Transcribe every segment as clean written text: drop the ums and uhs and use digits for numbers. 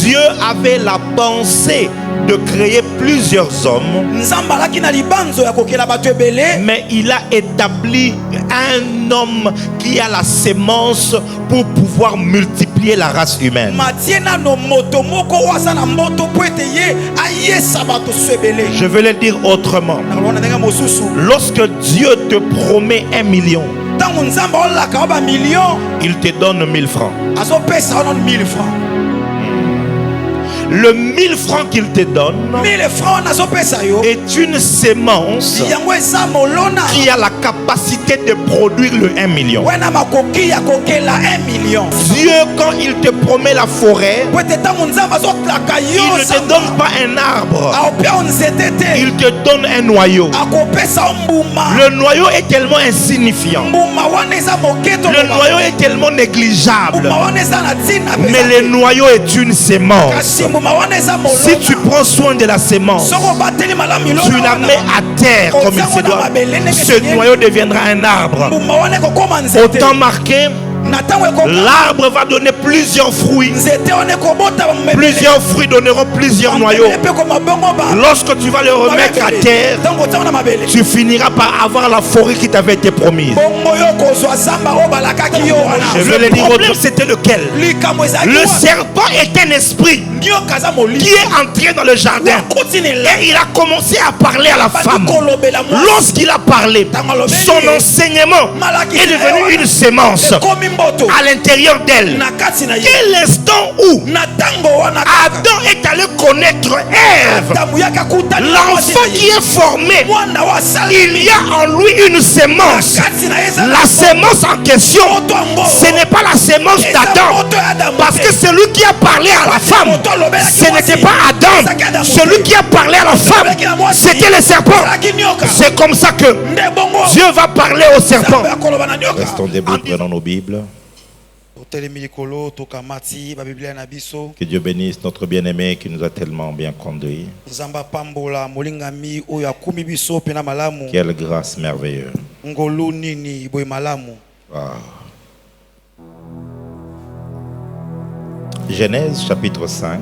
Dieu avait la pensée de créer plusieurs hommes, mais il a établi un homme qui a la sémence pour pouvoir multiplier la race humaine. Je vais le dire autrement. Lorsque Dieu te promet 1 million, il te donne 1000 francs. Le 1000 francs qu'il te donne est une sémence qui a la capacité de produire le 1 million. Dieu, quand il te promet la forêt, il ne te donne pas un arbre, il te donne un noyau. Le noyau est tellement insignifiant, le noyau est tellement négligeable, mais le noyau est une sémence. Si tu prends soin de la sémence, tu la mets à terre comme il se doit, ce noyau deviendra un arbre. Autant marqué, l'arbre va donner plusieurs fruits. Plusieurs fruits donneront plusieurs noyaux. Lorsque tu vas le remettre à terre, tu finiras par avoir la forêt qui t'avait été promise. Je vais le dire autrement, c'était lequel? Le serpent est un esprit qui est entré dans le jardin et il a commencé à parler à la femme. Lorsqu'il a parlé, son enseignement est devenu une sémence à l'intérieur d'elle. Quel instant où Adam est allé connaître Ève, l'enfant qui est formé, il y a en lui une sémence. La sémence en question, ce n'est pas la sémence d'Adam, parce que celui qui a parlé à la femme, ce n'était pas Adam. Celui qui a parlé à la femme, c'était le serpent. C'est comme ça que Dieu va parler au serpent. Restons debout, prenons nos Bibles. Que Dieu bénisse notre bien-aimé qui nous a tellement bien conduits. Quelle grâce merveilleuse. Wow. Genèse chapitre 5.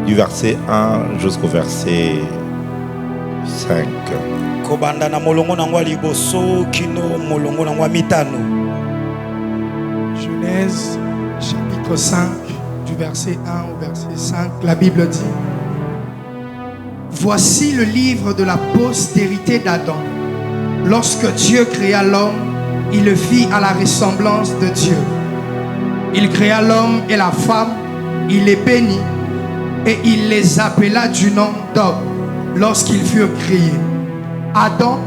Du verset 1 jusqu'au verset 5. Genèse chapitre 5 du verset 1 au verset 5, la Bible dit: Voici le livre de la postérité d'Adam. Lorsque Dieu créa l'homme, il le fit à la ressemblance de Dieu. Il créa l'homme et la femme, il les bénit et il les appela du nom d'homme lorsqu'ils furent créés. Adam,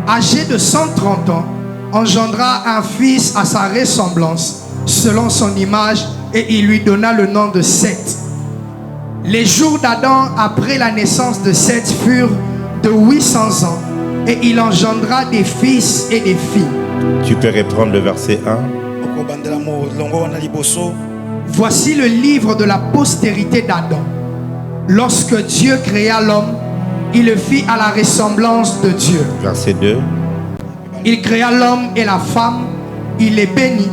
âgé de 130 ans, engendra un fils à sa ressemblance, selon son image, et il lui donna le nom de Seth. Les jours d'Adam après la naissance de Seth furent de 800 ans, et il engendra des fils et des filles. Tu peux reprendre le verset 1. Voici le livre de la postérité d'Adam. Lorsque Dieu créa l'homme, il le fit à la ressemblance de Dieu. Verset 2. Il créa l'homme et la femme, il les bénit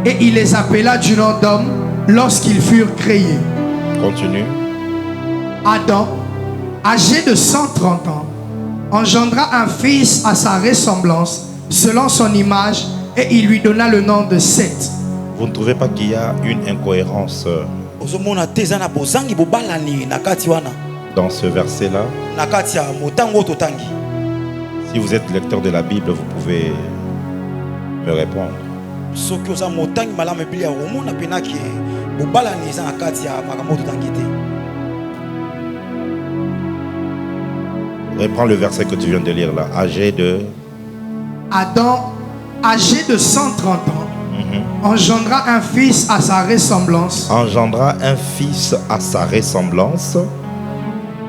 et il les appela du nom d'homme lorsqu'ils furent créés. Continue. Adam, âgé de 130 ans, engendra un fils à sa ressemblance, selon son image, et il lui donna le nom de Seth. Vous ne trouvez pas qu'il y a une incohérence dans ce verset-là? Si vous êtes lecteur de la Bible, vous pouvez me répondre. Reprends le verset que tu viens de lire là. Âgé de... Adam, âgé de 130 ans, engendra un fils à sa ressemblance. Engendra un fils à sa ressemblance.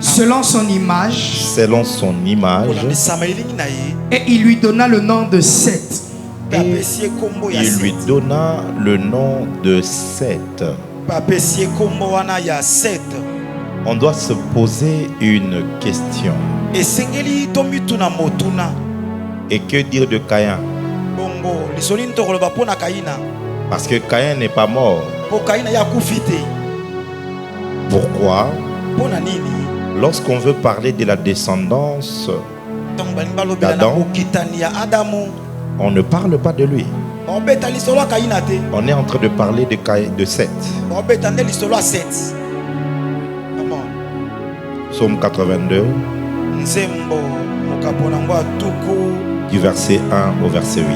Selon son image. Selon son image. Et il lui donna le nom de Seth. Et il lui donna le nom de Seth. On doit se poser une question. Et que dire de Caïn? Parce que Caïn n'est pas mort. Pourquoi? Lorsqu'on veut parler de la descendance d'Adam, on ne parle pas de lui. On est en train de parler de Seth. Psaume 82, du verset 1 au verset 8.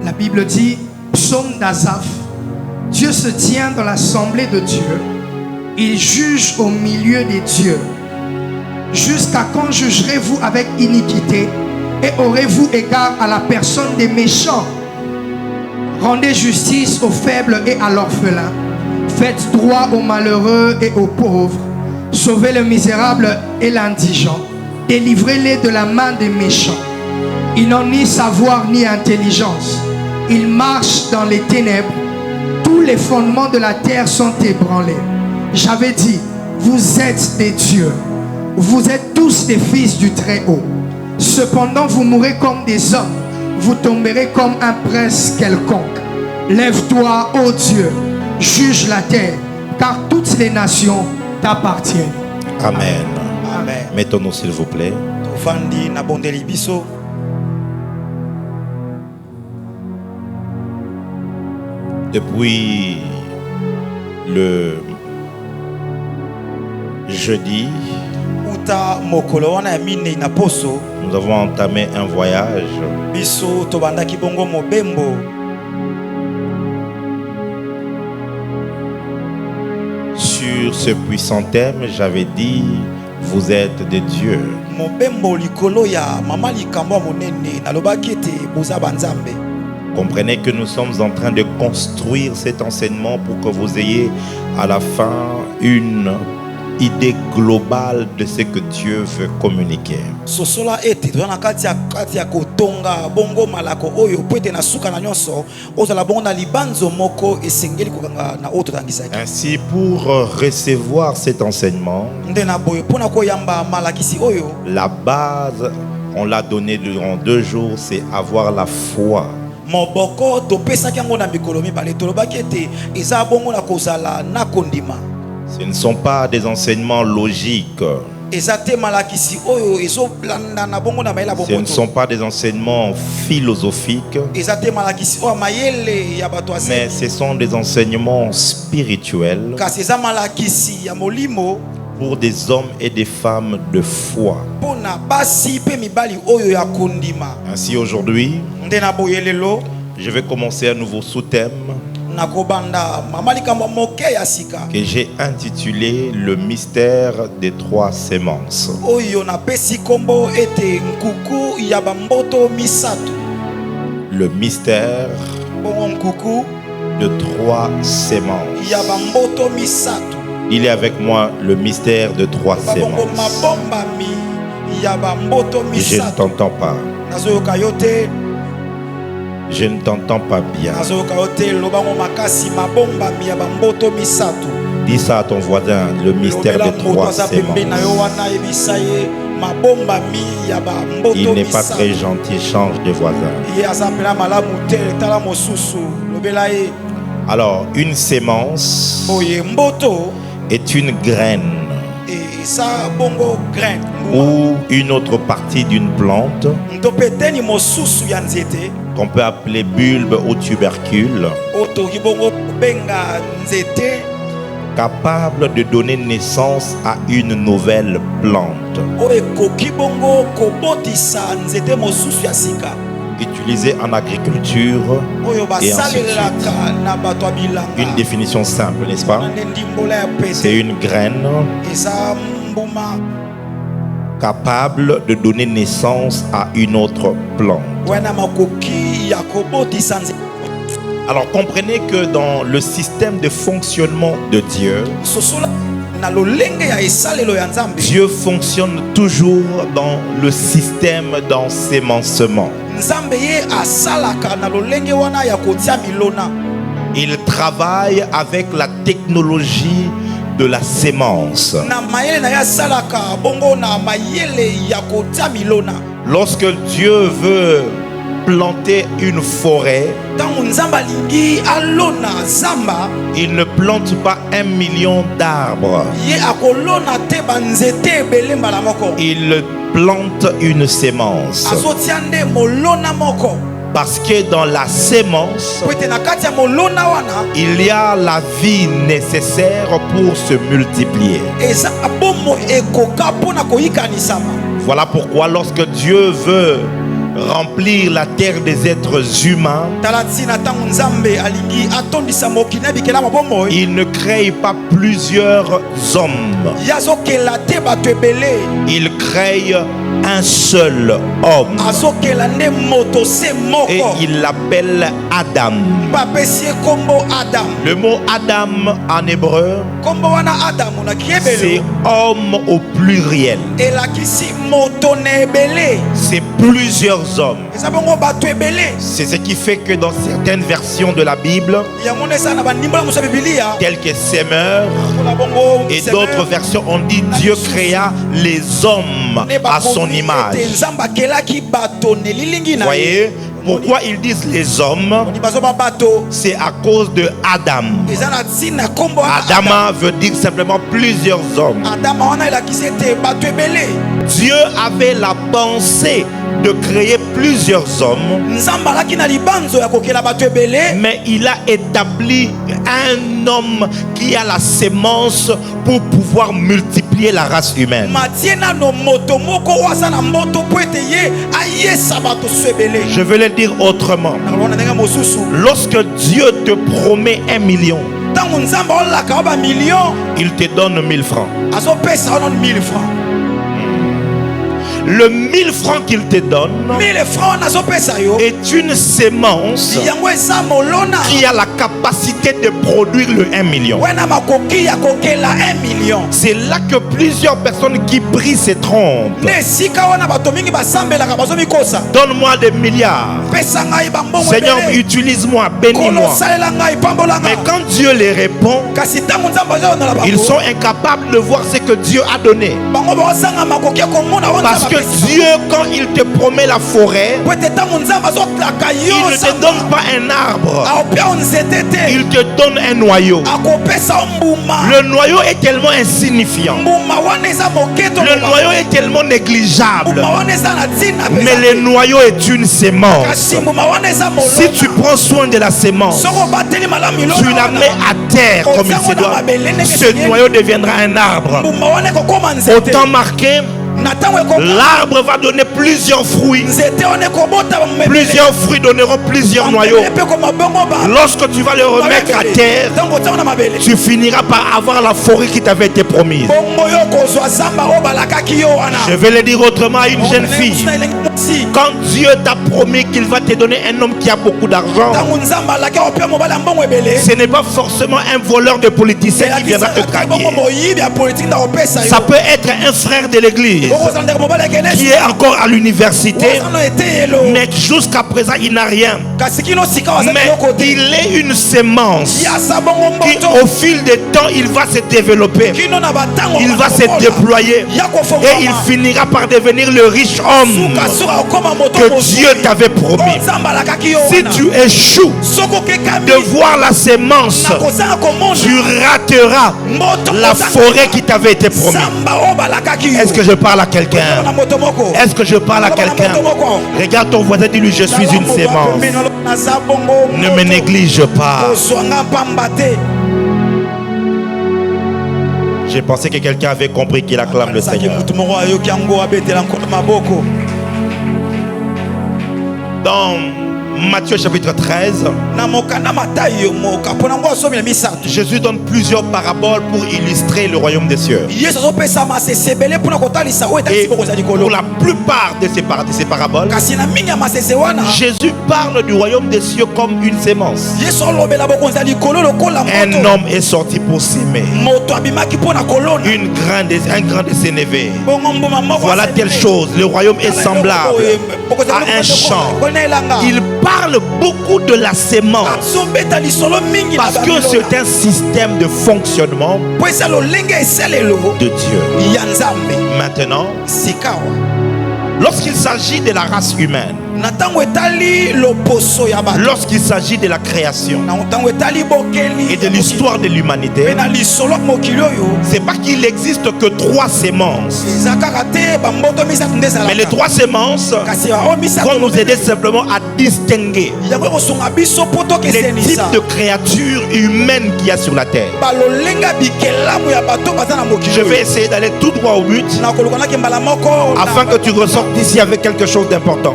La Bible dit, psaume d'Asaph, Dieu se tient dans l'assemblée de Dieu, il juge au milieu des dieux. Jusqu'à quand jugerez-vous avec iniquité et aurez-vous égard à la personne des méchants? Rendez justice aux faibles et à l'orphelin. Faites droit aux malheureux et aux pauvres. Sauvez le misérable et l'indigent. Délivrez-les de la main des méchants. Ils n'ont ni savoir ni intelligence. Ils marchent dans les ténèbres. Tous les fondements de la terre sont ébranlés. J'avais dit, vous êtes des dieux. Vous êtes tous des fils du Très-Haut. Cependant, vous mourrez comme des hommes. Vous tomberez comme un prince quelconque. Lève-toi, ô Dieu, juge la terre, car toutes les nations t'appartiennent. Amen. Amen. Mettons-nous s'il vous plaît. Depuis le jeudi, nous avons entamé un voyage sur ce puissant thème. J'avais dit, vous êtes des dieux. Comprenez que nous sommes en train de construire cet enseignement pour que vous ayez à la fin une idée globale de ce que Dieu veut communiquer. Ainsi, pour recevoir cet enseignement, la base, on l'a donné durant 2 jours, c'est avoir la foi. Ce ne sont pas des enseignements logiques. Ce ne sont pas des enseignements philosophiques. Mais ce sont des enseignements spirituels pour des hommes et des femmes de foi. Ainsi aujourd'hui, je vais commencer un nouveau sous-thème que j'ai intitulé le mystère des 3 semences. Le mystère de 3 semences. Il est avec moi le mystère de 3 semences. Je ne t'entends pas. Je ne t'entends pas bien. Dis ça à ton voisin, le mystère des 3 semences. Il n'est pas très gentil, change de voisin. Alors, une sémence est une graine ou une autre partie d'une plante qu'on peut appeler bulbe ou tubercule, capable de donner naissance à une nouvelle plante, utilisée en agriculture et ainsi de suite. Une définition simple, n'est-ce pas? C'est une graine capable de donner naissance à une autre plante. Alors comprenez que dans le système de fonctionnement de Dieu, Dieu fonctionne toujours dans le système d'ensemencement. Il travaille avec la technologie de la sémence. Lorsque Dieu veut planter une forêt, il ne plante pas 1 million d'arbres. Il plante une sémence. Parce que dans la sémence, il y a la vie nécessaire pour se multiplier. Voilà pourquoi lorsque Dieu veut remplir la terre des êtres humains, il ne crée pas plusieurs hommes. Il crée un seul homme et il l'appelle Adam. Le mot Adam en hébreu, c'est homme au pluriel. C'est plusieurs hommes. C'est ce qui fait que dans certaines versions de la Bible, telles que Semeur et d'autres versions, on dit Dieu créa les hommes à son image. Vous voyez pourquoi ils disent les hommes? C'est à cause de Adam. Adama veut dire simplement plusieurs hommes. Dieu avait la pensée de créer plusieurs hommes, mais il a établi un homme qui a la sémence pour pouvoir multiplier la race humaine. Je vais le dire autrement. Lorsque Dieu te promet 1 million, il te donne 1000 francs. Le 1000 francs qu'il te donne est une sémence qui a la capacité de produire le 1 million. C'est là que plusieurs personnes qui prient se trompent. Donne-moi des milliards. Seigneur, utilise-moi, bénis-moi. Mais quand Dieu les répond, ils sont incapables de voir ce que Dieu a donné. Parce que Dieu, quand il te promet la forêt, il ne te donne pas un arbre, il te donne un noyau. Le noyau est tellement insignifiant, le noyau est tellement négligeable, mais le noyau est une sémence. Si tu prends soin de la sémence, tu la mets à terre comme il se doit, ce noyau deviendra un arbre. Au temps marqué, l'arbre va donner plusieurs fruits. Plusieurs fruits donneront plusieurs noyaux. Lorsque tu vas le remettre à terre, tu finiras par avoir la forêt qui t'avait été promise. Je vais le dire autrement à une jeune fille. Quand Dieu t'a promis qu'il va te donner un homme qui a beaucoup d'argent, ce n'est pas forcément un voleur de politicien qui viendra te draguer. Ça peut être un frère de l'église qui est encore à l'université, mais jusqu'à présent il n'a rien. Mais il est une sémence qui au fil du temps il va se développer, il va se déployer et il finira par devenir le riche homme que Dieu t'avait promis. Si tu échoues de voir la sémence, tu rateras la forêt qui t'avait été promise. Est-ce que je parle à quelqu'un? Est-ce que je parle à quelqu'un? Regarde ton voisin, dis-lui: je suis une sémence. Ne me néglige pas. J'ai pensé que quelqu'un avait compris qu'il acclame le Seigneur. Dans Matthieu chapitre 13, Jésus donne plusieurs paraboles pour illustrer le royaume des cieux. Et pour la plupart de ces paraboles, Jésus parle du royaume des cieux comme une sémence. Un homme est sorti pour s'aimer. Un grand de ses neveux. Voilà telle chose. Le royaume est semblable à un champ. Il parle beaucoup de la sémence. Parce que c'est un système de fonctionnement de Dieu. Maintenant, lorsqu'il s'agit de la race humaine, lorsqu'il s'agit de la création et de l'histoire de l'humanité, c'est pas qu'il n'existe que 3 sémences. Mais les 3 sémences vont nous aider simplement à distinguer les types de créatures humaines qu'il y a sur la terre. Je vais essayer d'aller tout droit au but afin que tu ressortes d'ici avec quelque chose d'important.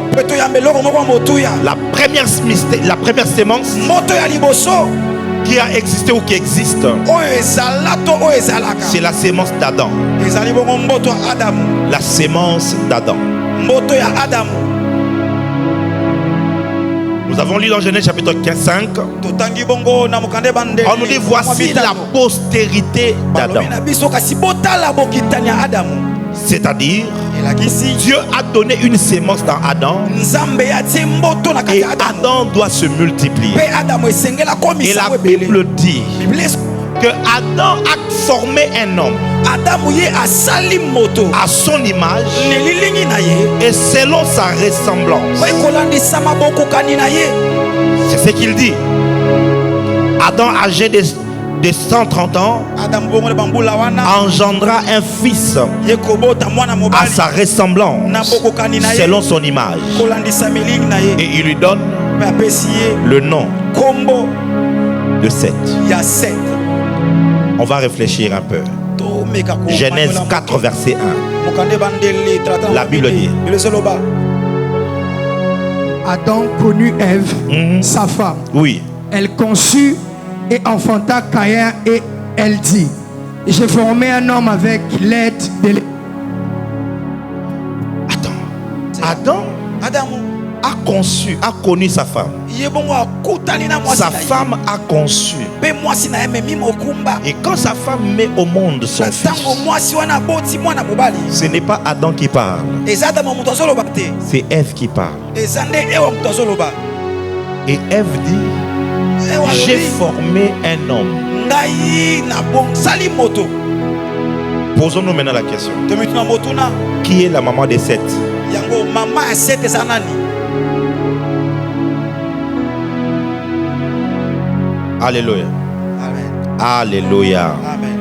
La première sémence qui a existé ou qui existe, c'est la sémence d'Adam. La sémence d'Adam. Nous avons lu dans Genèse chapitre 15:5. On nous dit voici la postérité d'Adam. C'est-à-dire, Dieu a donné une sémence dans Adam et Adam doit se multiplier. Et la Bible dit que Adam a formé un homme à son image et selon sa ressemblance. C'est ce qu'il dit. Adam âgé de 130 ans engendra un fils à sa ressemblance selon son image et il lui donne le nom de Seth. On va réfléchir un peu. Genèse 4 verset 1. La Bible dit: Adam connut Ève, sa femme. Oui. Elle conçut et enfanta Caïn et elle dit: j'ai formé un homme avec l'aide de Adam a connu sa femme. Sa femme a conçu. Et quand sa femme met au monde son fils, ce n'est pas Adam qui parle, c'est Ève qui parle. Et Ève dit: j'ai formé un homme. Posons-nous maintenant la question. Qui est la maman de Seth? Alléluia. Amen. Alléluia. Amen.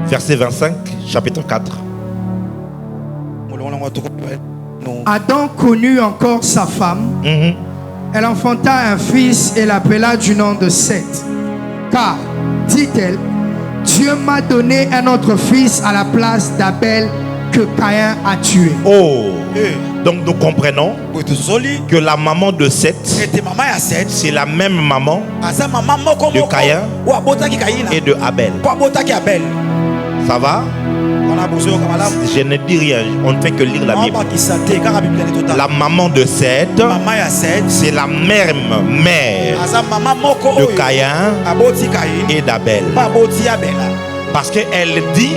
Verset 25, chapitre 4. Adam connut encore sa femme. Elle enfanta un fils et l'appela du nom de Seth. Car, dit-elle, Dieu m'a donné un autre fils à la place d'Abel que Caïn a tué. Oh, donc nous comprenons que la maman de Seth, c'est la même maman de Caïn et de Abel. Ça va? Je ne dis rien, on ne fait que lire la Bible. La maman de Seth, c'est la même mère de Caïn et d'Abel. Parce qu'elle dit: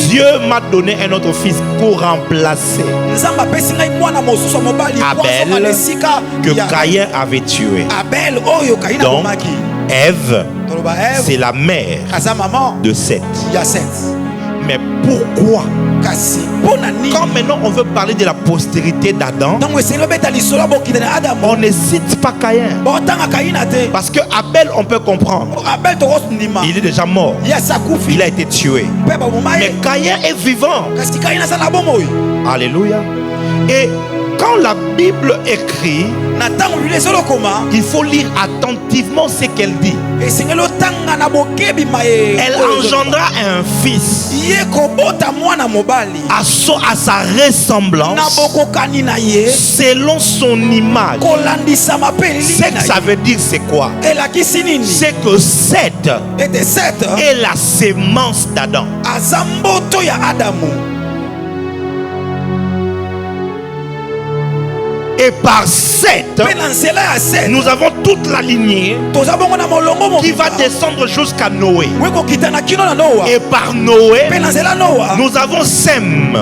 Dieu m'a donné un autre fils pour remplacer Abel que Caïn avait tué. Donc Ève, c'est la mère de Seth. Mais pourquoi? Quand maintenant on veut parler de la postérité d'Adam, on ne cite pas Caïn. Parce que Abel, on peut comprendre, il est déjà mort, il a été tué. Mais Caïn est vivant. Alléluia. Et quand la Bible écrit, il faut lire attentivement ce qu'elle dit. Elle engendra un fils à sa ressemblance selon son image. Ce que ça veut dire, c'est quoi? C'est que Seth est la sémence d'Adam. Et par 7, nous avons toute la lignée qui va descendre jusqu'à Noé. Et par Noé, nous avons Sem,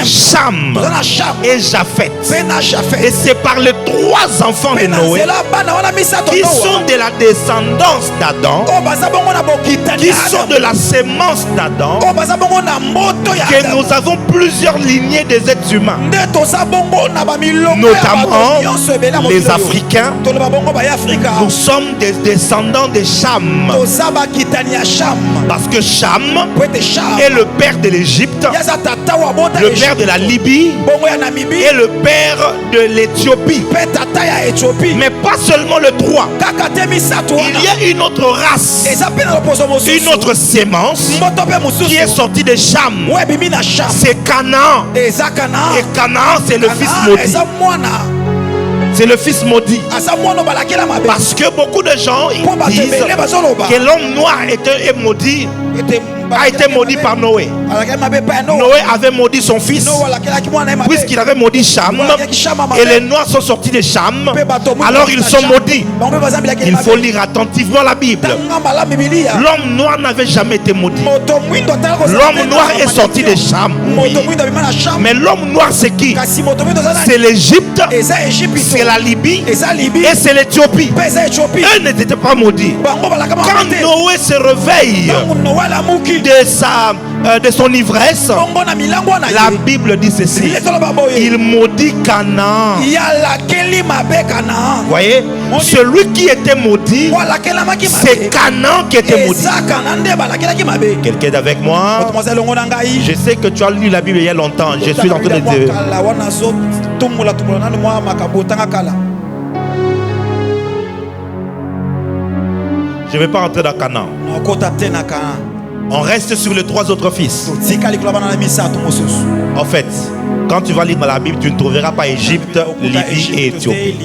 Cham et Japheth. Et c'est par les 3 enfants de Noé qui sont de la descendance d'Adam, qui sont de la sémence d'Adam, que nous avons plusieurs lignées des êtres humains, notamment les Africains. Nous sommes des descendants de Cham, parce que Cham est le père de l'Égypte, le père de la Libye et le père de l'Éthiopie. Mais pas seulement le 3. Il y a une autre race, une autre sémence qui est sortie de Cham. C'est Canaan. Et Canaan, c'est le fils maudit. C'est le fils maudit. Parce que beaucoup de gens disent que l'homme noir est maudit, a été maudit par Noé. Noé avait maudit son fils, puisqu'il avait maudit Cham, et les noirs sont sortis de Cham, alors ils sont maudits. Il faut lire attentivement la Bible. L'homme noir n'avait jamais été maudit. L'homme noir est sorti de Cham, oui. Mais l'homme noir c'est qui? C'est l'Égypte, c'est la Libye et c'est l'Éthiopie. Eux n'étaient pas maudits. Quand Noé se réveille de son ivresse, la Bible dit ceci: il maudit Canaan. Vous voyez, celui qui était maudit, c'est Canaan qui était maudit. Quelqu'un est avec moi? Je sais que tu as lu la Bible il y a longtemps. Je suis en train de dire. Je ne vais pas entrer dans Canaan. On reste sur les 3 autres fils. En fait, quand tu vas lire dans la Bible, tu ne trouveras pas Égypte, Libye et Éthiopie.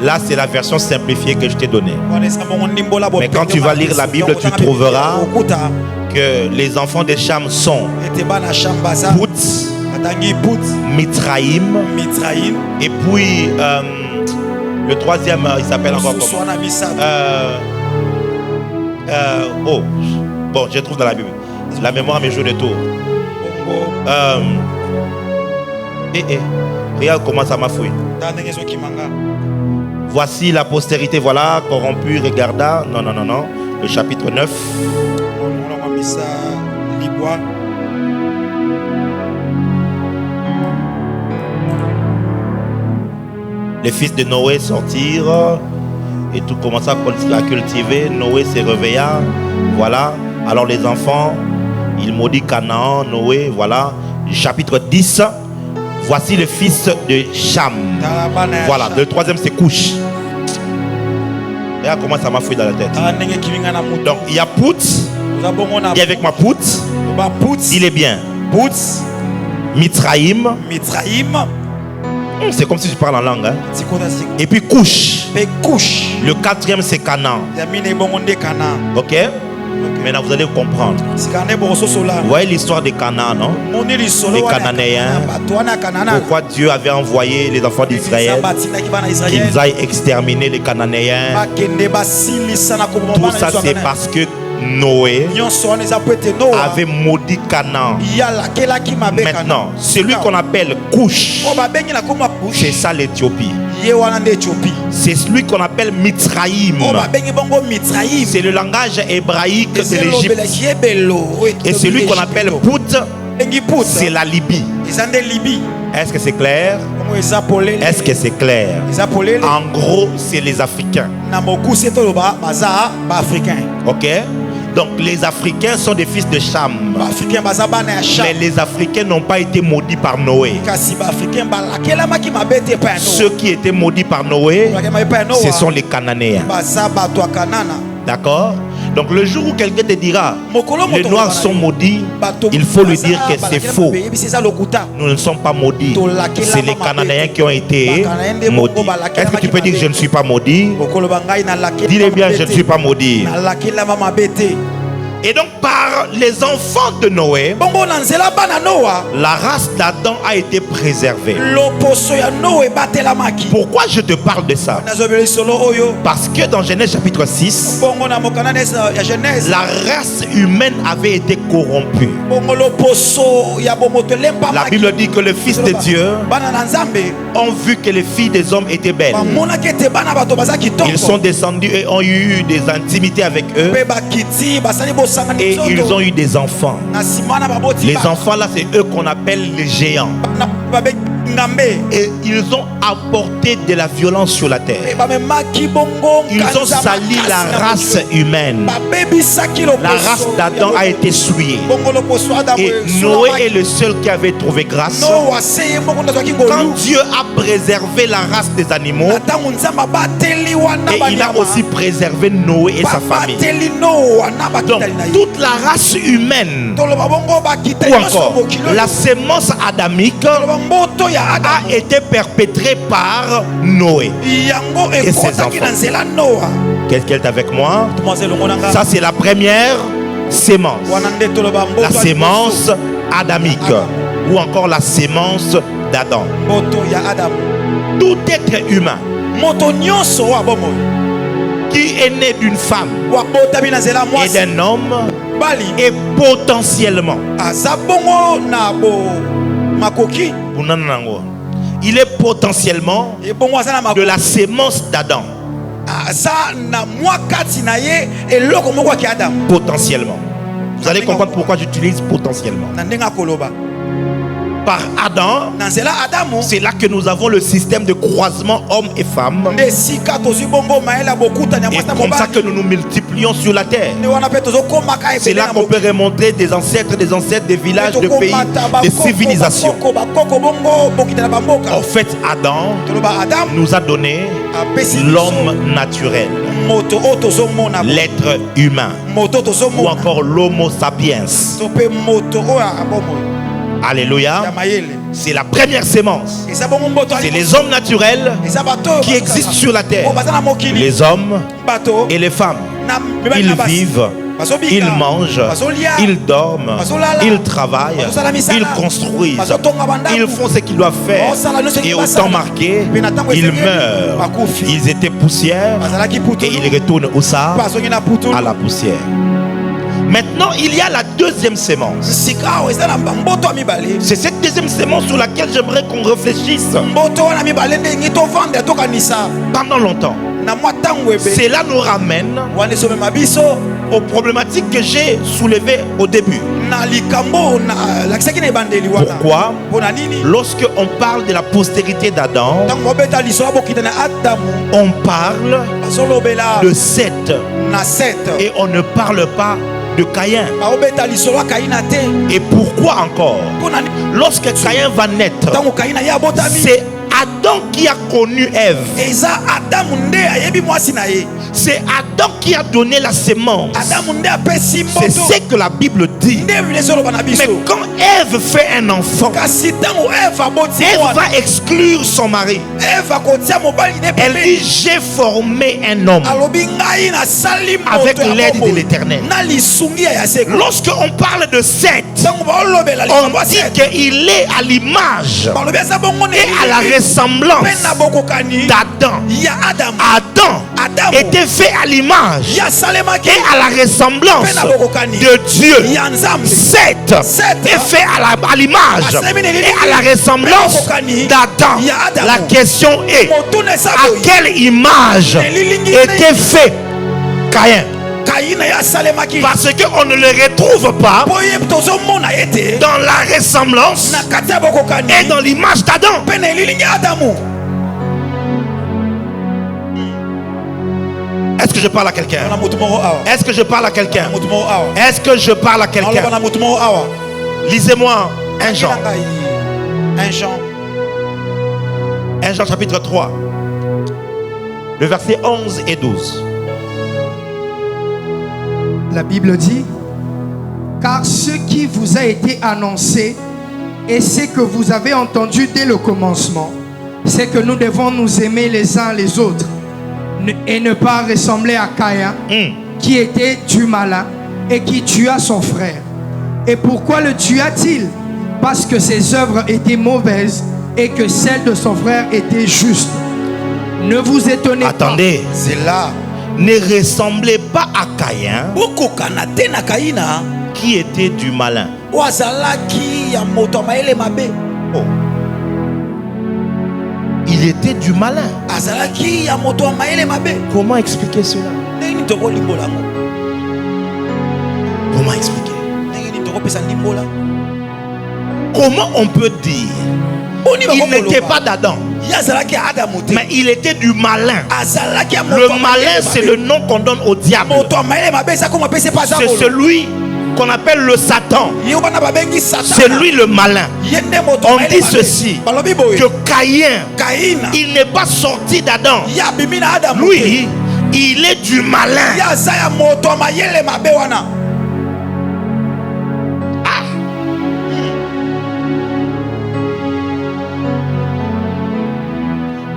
Là, c'est la version simplifiée que je t'ai donnée. Mais quand tu vas lire la Bible, tu trouveras que les enfants de Cham sont Pout, Mitraïm, et puis le troisième, il s'appelle encore comment? Oh, bon, je trouve dans la Bible. La mémoire me joue des tours. Regarde comment ça m'a fouillé. Voici la postérité, voilà, corrompue, regarda. Non, non, non, non. Le chapitre 9. Les fils de Noé sortirent et tout commença à cultiver. Noé se réveilla. Voilà. Alors les enfants, il maudit Canaan, Noé. Voilà. Chapitre 10. Voici le fils de Cham. Voilà. Le troisième, c'est Couche. Regarde comment ça m'a fouillé dans la tête. Donc il y a Pout. Il est avec moi Pout. Il est bien. Pout. Mitraïm. C'est comme si je parle en langue. Hein? Et puis Couche. Le quatrième, c'est Canaan. Ok? Maintenant, vous allez comprendre. Vous voyez l'histoire des Canaan, non? Les Cananéens. Pourquoi Dieu avait envoyé les enfants d'Israël qu'ils aillent exterminer les Cananéens? Tout ça, c'est parce que Noé avait maudit Canaan. Maintenant, celui qu'on appelle Couche, c'est ça l'Éthiopie. C'est celui qu'on appelle Mitraïm. C'est le langage hébraïque de l'Égypte. Et celui qu'on appelle Pout, c'est la Libye. Est-ce que c'est clair? Est-ce que c'est clair? En gros, c'est les Africains. Ok? Donc les Africains sont des fils de Cham. Mais les Africains n'ont pas été maudits par Noé. Ceux qui étaient maudits par Noé, ce sont les Cananéens. D'accord? Donc le jour où quelqu'un te dira les Noirs sont maudits, il faut lui dire que c'est faux. Nous ne sommes pas maudits. C'est les Cananéens qui ont été maudits. Est-ce que tu peux dire que je ne suis pas maudit? Dis-le bien, je ne suis pas maudit. Et donc par les enfants de Noé, la race d'Adam a été préservée. Pourquoi je te parle de ça? Parce que dans Genèse chapitre 6, la race humaine avait été corrompue. La Bible dit que les fils de Dieu ont vu que les filles des hommes étaient belles. Ils sont descendus et ont eu des intimités avec eux. Et ils ont eu des enfants. Les enfants là, c'est eux qu'on appelle les géants. Et ils ont apporté de la violence sur la terre. Ils ont sali la race humaine. La race d'Adam a été souillée. Et Noé est le seul qui avait trouvé grâce. Quand Dieu a préservé la race des animaux, et il a aussi préservé Noé et sa famille. Donc toute la race humaine, ou encore la sémence adamique, a été perpétrée par Noé et ses enfants. Qu'est-ce qu'elle est avec moi? Ça, c'est la première sémence. La sémence adamique, ou encore la sémence d'Adam. Tout être humain qui est né d'une femme et d'un homme est potentiellement, il est potentiellement de la sémence d'Adam. Potentiellement. Vous allez comprendre pourquoi j'utilise potentiellement. Par Adam, c'est là que nous avons le système de croisement homme et femme. Et c'est comme ça que nous nous multiplions sur la terre. C'est là qu'on peut remonter des ancêtres, des villages, des pays, des civilisations. En fait, Adam nous a donné l'homme naturel, l'être humain, ou encore l'homo sapiens. Alléluia. C'est la première sémence. C'est les hommes naturels qui existent sur la terre. Les hommes et les femmes. Ils vivent, ils mangent, ils dorment, ils travaillent, ils construisent, ils font ce qu'ils doivent faire. Et au temps marqué, ils meurent. Ils étaient poussière et ils retournent où ça? À la poussière. Maintenant, il y a la deuxième sémence. C'est cette deuxième sémence sur laquelle j'aimerais qu'on réfléchisse pendant longtemps. Cela nous ramène aux problématiques que j'ai soulevées au début. Pourquoi? Lorsque on parle de la postérité d'Adam, on parle de Seth et on ne parle pas de Caïn. Et pourquoi encore? Lorsque Caïn va naître, c'est Adam qui a connu Ève. C'est Adam qui a donné la sémence. C'est ce que la Bible dit. Mais quand Ève fait un enfant, Ève va exclure son mari. Elle dit: j'ai formé un homme avec l'aide de l'Éternel. Lorsque on parle de Seth, on dit qu'il est à l'image et à la ressemblance d'Adam. Adam était fait à l'image et à la ressemblance de Dieu. Seth est fait à l'image et à la ressemblance d'Adam. La question est: à quelle image était fait Caïn? Parce qu'on ne le retrouve pas dans la ressemblance et dans l'image d'Adam. Est-ce que je parle à quelqu'un? Est-ce que je parle à quelqu'un? Est-ce que je parle à quelqu'un? Lisez-moi 1 Jean. 1 Jean chapitre 3, le verset 11 et 12. La Bible dit: car ce qui vous a été annoncé et ce que vous avez entendu dès le commencement, c'est que nous devons nous aimer les uns les autres et ne pas ressembler à Caïn, qui était du malin et qui tua son frère. Et pourquoi le tua-t-il? Parce que ses œuvres étaient mauvaises et que celles de son frère étaient justes. Ne vous étonnez Attendez, pas. c'est là. Ne ressemblez pas à Caïn, qui était du malin. Oh. Il était du malin. Comment expliquer cela? Comment expliquer? Comment on peut dire il n'était pas d'Adam, mais il était du malin? Le malin, c'est le nom qu'on donne au diable. C'est celui qu'on appelle le Satan. C'est lui le malin. On dit ceci, que Caïn, il n'est pas sorti d'Adam. Lui, il est du malin.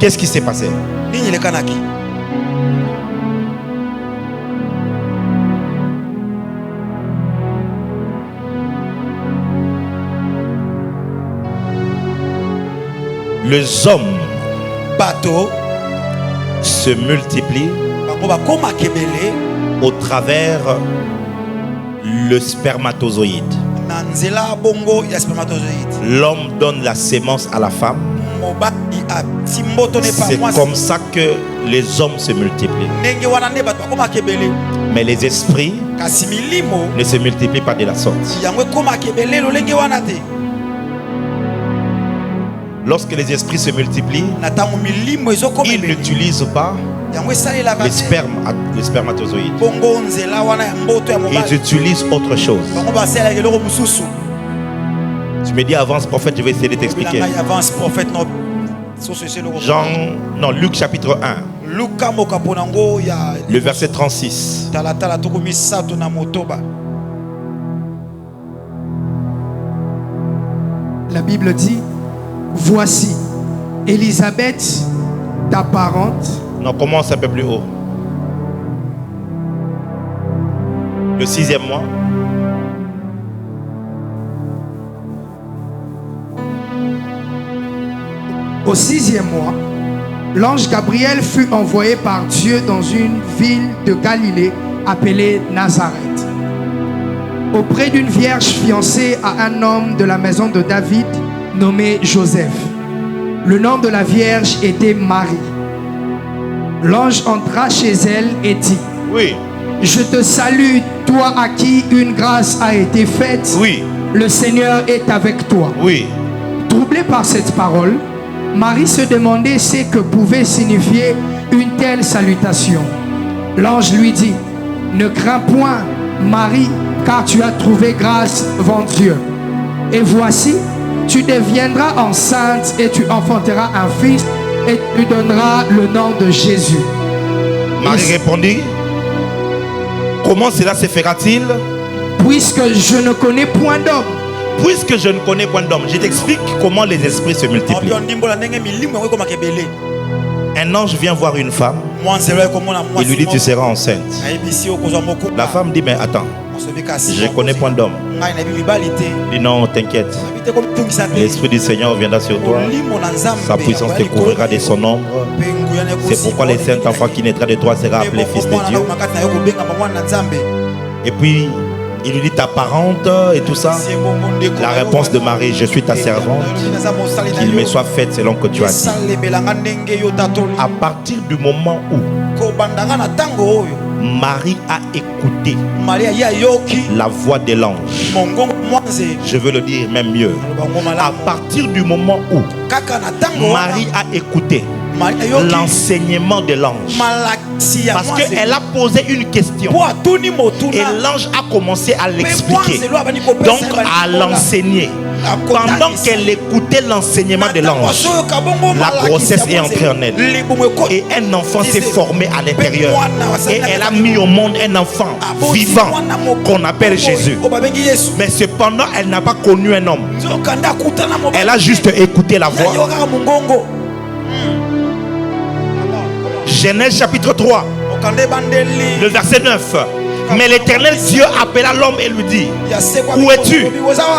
Qu'est-ce qui s'est passé? Les hommes se multiplient au travers le spermatozoïde. L'homme donne la sémence à la femme. C'est comme ça que les hommes se multiplient. Mais les esprits ne se multiplient pas de la sorte. Lorsque les esprits se multiplient, ils n'utilisent pas les spermatozoïdes. Ils utilisent autre chose. Tu me dis avance prophète, je vais essayer de t'expliquer. Luc chapitre 1. Le verset 36. La Bible dit: voici, Élisabeth, ta parente. Non, commence un peu plus haut. Le 6e mois. Au 6e mois, l'ange Gabriel fut envoyé par Dieu dans une ville de Galilée appelée Nazareth, auprès d'une vierge fiancée à un homme de la maison de David nommé Joseph. Le nom de la vierge était Marie. L'ange entra chez elle et dit: oui. Je te salue, toi à qui une grâce a été faite. Oui. Le Seigneur est avec toi. Oui. Troublée par cette parole, Marie se demandait ce que pouvait signifier une telle salutation. L'ange lui dit: ne crains point, Marie, car tu as trouvé grâce devant Dieu. Et voici, tu deviendras enceinte et tu enfanteras un fils et tu lui donneras le nom de Jésus. Marie répondit: comment cela se fera-t-il? Puisque je ne connais point d'homme. Puisque je ne connais point d'homme. Je t'explique comment les esprits se multiplient. Un ange vient voir une femme. Il lui dit: tu seras enceinte. La femme dit: mais attends, je ne connais point d'homme. Il dit: non, t'inquiète. L'esprit du Seigneur viendra sur toi. Sa puissance te couvrira de son ombre. C'est pourquoi le saint enfant qui naîtra de toi sera appelé fils de Dieu. Et puis il lui dit: ta parente et tout ça. La réponse de Marie: je suis ta servante, qu'il me soit fait selon que tu as dit. À partir du moment où Marie a écouté la voix de l'ange, je veux le dire même mieux, à partir du moment où Marie a écouté l'enseignement de l'ange, parce qu'elle a posé une question et l'ange a commencé à l'expliquer, donc à l'enseigner. Pendant qu'elle écoutait l'enseignement de l'ange, la grossesse est entrée en elle et un enfant s'est formé à l'intérieur et elle a mis au monde un enfant vivant qu'on appelle Jésus. Mais cependant, elle n'a pas connu un homme, elle a juste écouté la voix. Genèse chapitre 3, le verset 9. Mais l'Éternel Dieu appela l'homme et lui dit: où es-tu?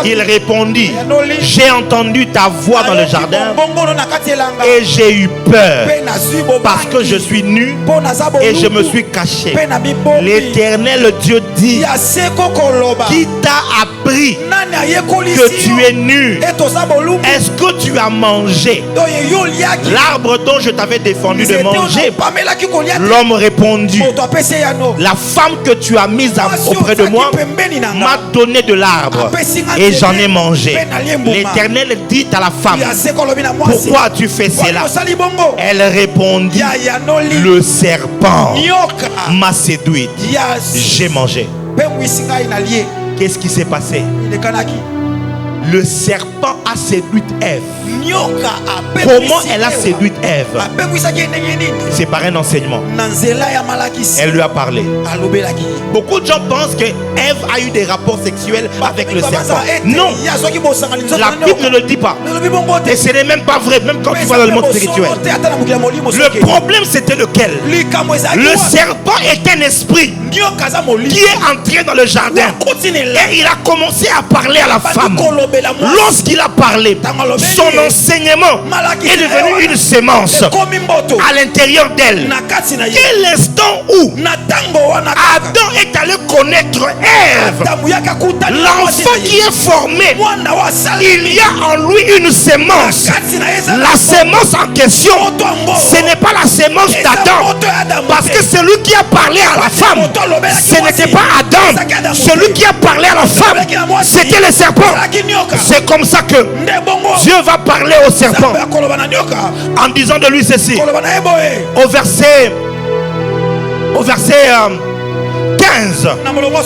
Il répondit: j'ai entendu ta voix dans le jardin et j'ai eu peur parce que je suis nu et je me suis caché. L'Éternel Dieu dit: qui t'a appris que tu es nu? Est-ce que tu as mangé l'arbre dont je t'avais défendu de manger? L'homme répondit: la femme que tu as mise auprès de moi m'a donné de l'arbre et j'en ai mangé. L'Éternel dit à la femme: pourquoi as-tu fait cela? Elle répondit: le serpent m'a séduite, j'ai mangé. Qu'est-ce qui s'est passé? Le serpent a séduit Ève. Comment elle a séduit Ève? C'est par un enseignement. Elle lui a parlé. Beaucoup de gens pensent que Ève a eu des rapports sexuels avec le serpent. Non, la Bible ne le dit pas. Et ce n'est même pas vrai, même quand tu vas dans le monde spirituel. Le problème, c'était lequel? Le serpent est un esprit qui est entré dans le jardin et il a commencé à parler à la femme. Lorsqu'il a parlé, son enseignement est devenu une sémence à l'intérieur d'elle. Quel instant où Adam est allé connaître Ève, l'enfant qui est formé, il y a en lui une sémence. La sémence en question, ce n'est pas la sémence d'Adam, parce que celui qui a parlé à la femme, ce n'était pas Adam. Celui qui a parlé à la femme, c'était le serpent. C'est comme ça que Dieu va parler au serpent en disant de lui ceci au verset 15: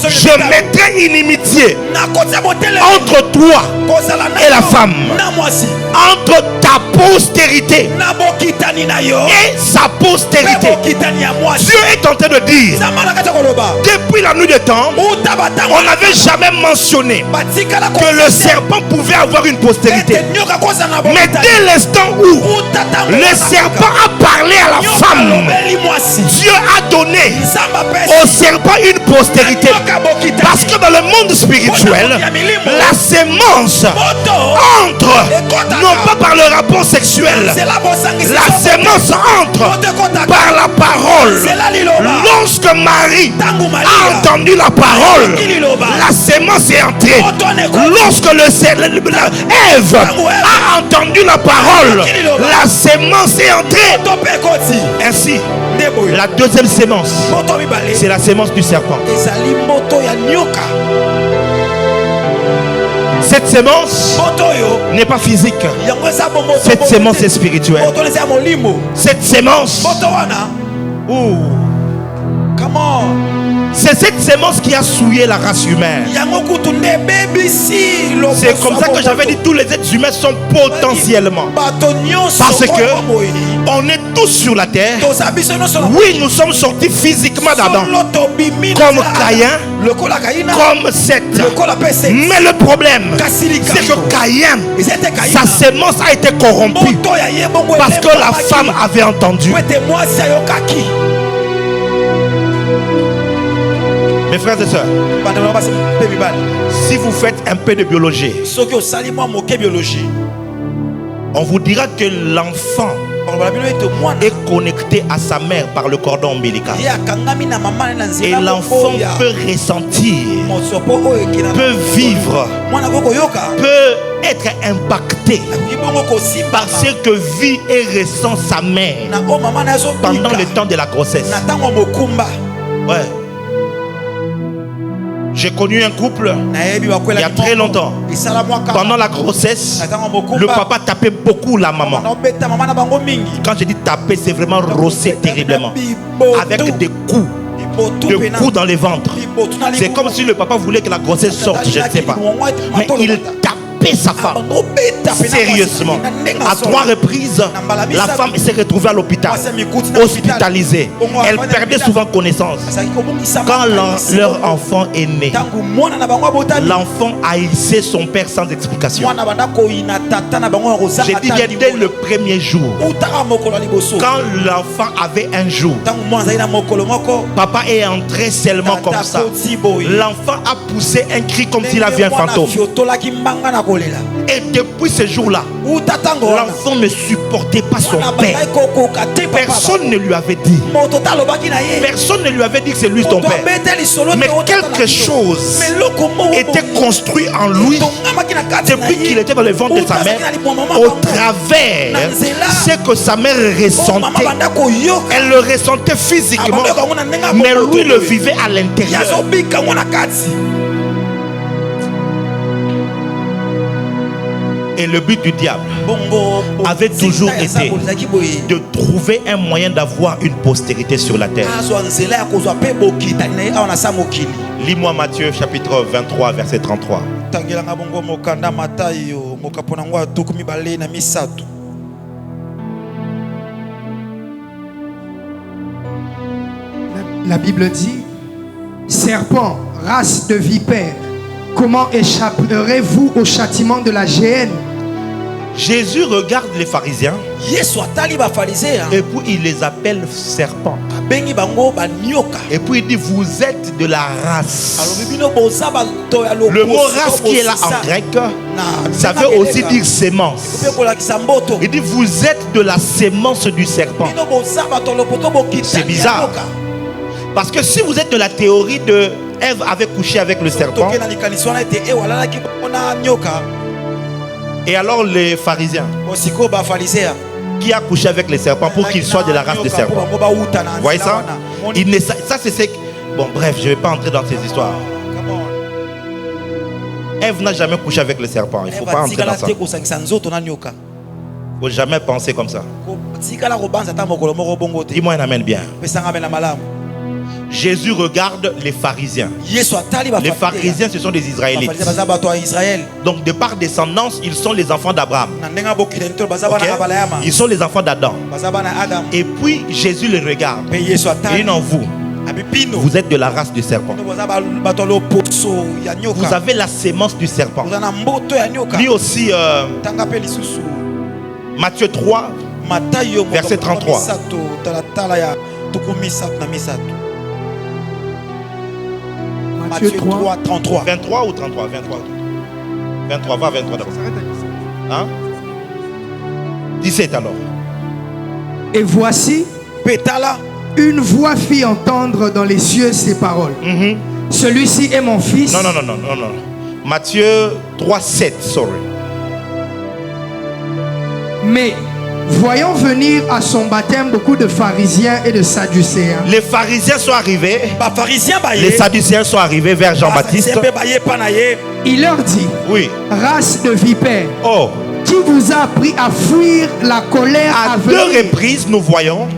je mettrai inimitié entre toi et la femme, entre ta postérité et sa postérité. Dieu est en train de dire, depuis la nuit des temps, on n'avait jamais mentionné que le serpent pouvait avoir une postérité. Mais dès l'instant où le serpent a parlé à la femme, Dieu a donné au serpent une postérité. Parce que dans le monde spirituel, la sémence entre non pas par le rapport sexuel, la sémence entre par la parole. Lorsque Marie a entendu la parole, la sémence est entrée. Lorsque Ève a entendu la parole, la sémence est entrée. Ainsi, la deuxième sémence, c'est la sémence du serpent. Cette sémence n'est pas physique. Cette sémence est spirituelle. Cette sémence, c'est cette sémence qui a souillé la race humaine. C'est comme ça que j'avais dit, tous les êtres humains sont potentiellement. Parce que on est tous sur la terre. Oui, nous sommes sortis physiquement d'Adam, comme Caïn, comme Seth. Mais le problème, c'est que Caïn, sa sémence a été corrompue parce que la femme avait entendu. Mes frères et sœurs, si vous faites un peu de biologie, on vous dira que l'enfant est connecté à sa mère par le cordon ombilical. Et l'enfant peut ressentir, peut vivre, peut être impacté par ce que vit et ressent sa mère pendant le temps de la grossesse. Ouais. J'ai connu un couple il y a très longtemps. Pendant la grossesse, le papa tapait beaucoup la maman. Quand je dis taper, c'est vraiment rosser terriblement, avec des coups dans les ventres. C'est comme si le papa voulait que la grossesse sorte, je ne sais pas. Mais il tapait frapper sa femme sérieusement. À 3 reprises, la femme s'est retrouvée à l'hôpital, hospitalisée. Elle perdait souvent connaissance. Quand leur enfant est né, l'enfant haïssait son père sans explication. J'ai dit bien dès le premier jour, quand l'enfant avait un jour, papa est entré seulement comme ça. L'enfant a poussé un cri comme s'il avait un fantôme. Et depuis ce jour-là, l'enfant ne supportait pas son père. Personne ne lui avait dit. Personne ne lui avait dit que c'est lui ton père. Mais quelque chose était construit en lui depuis qu'il était dans le ventre de sa mère, au travers ce que sa mère ressentait. Elle le ressentait physiquement, mais lui le vivait à l'intérieur. Et le but du diable avait toujours été de trouver un moyen d'avoir une postérité sur la terre. Lis-moi Matthieu chapitre 23 verset 33. La Bible dit: serpent, race de vipère, comment échapperez-vous au châtiment de la géhenne? Jésus regarde les pharisiens et puis il les appelle serpents. Et puis il dit: vous êtes de la race. Le mot race qui est là en grec, ça veut aussi dire sémence. Il dit: vous êtes de la sémence du serpent. C'est bizarre. Parce que si vous êtes de la théorie de Ève avait couché avec le serpent, et alors les pharisiens, qui a couché avec les serpents pour qu'ils soient de la race de serpent? Vous voyez ça? Ça c'est... Bon bref, je ne vais pas entrer dans ces histoires. Ève n'a jamais couché avec le serpent. Il ne faut pas entrer dans ça. Il ne faut jamais penser comme ça. Dis-moi un amen bien. Jésus regarde les pharisiens. Les pharisiens, ce sont des Israélites. Donc de par descendance, ils sont les enfants d'Abraham. Okay? Ils sont les enfants d'Adam. Et puis Jésus les regarde. Et il dit: non, vous êtes de la race du serpent. Vous avez la sémence du serpent. Lui aussi Matthieu 3 verset 33. Matthieu 3, 33. 23 ou 33? 23. 23, va 23 d'abord. Hein? 17 alors. Et voici, une voix fit entendre dans les cieux ces paroles. Celui-ci est mon fils. Non. Matthieu 3, 7, sorry. Mais voyant venir à son baptême beaucoup de pharisiens et de sadducéens. Les pharisiens sont arrivés. Les sadducéens sont arrivés vers Jean-Baptiste. Il leur dit: oui, race de vipères. Oh, qui vous a appris à fuir la colère à deux reprises, nous voyons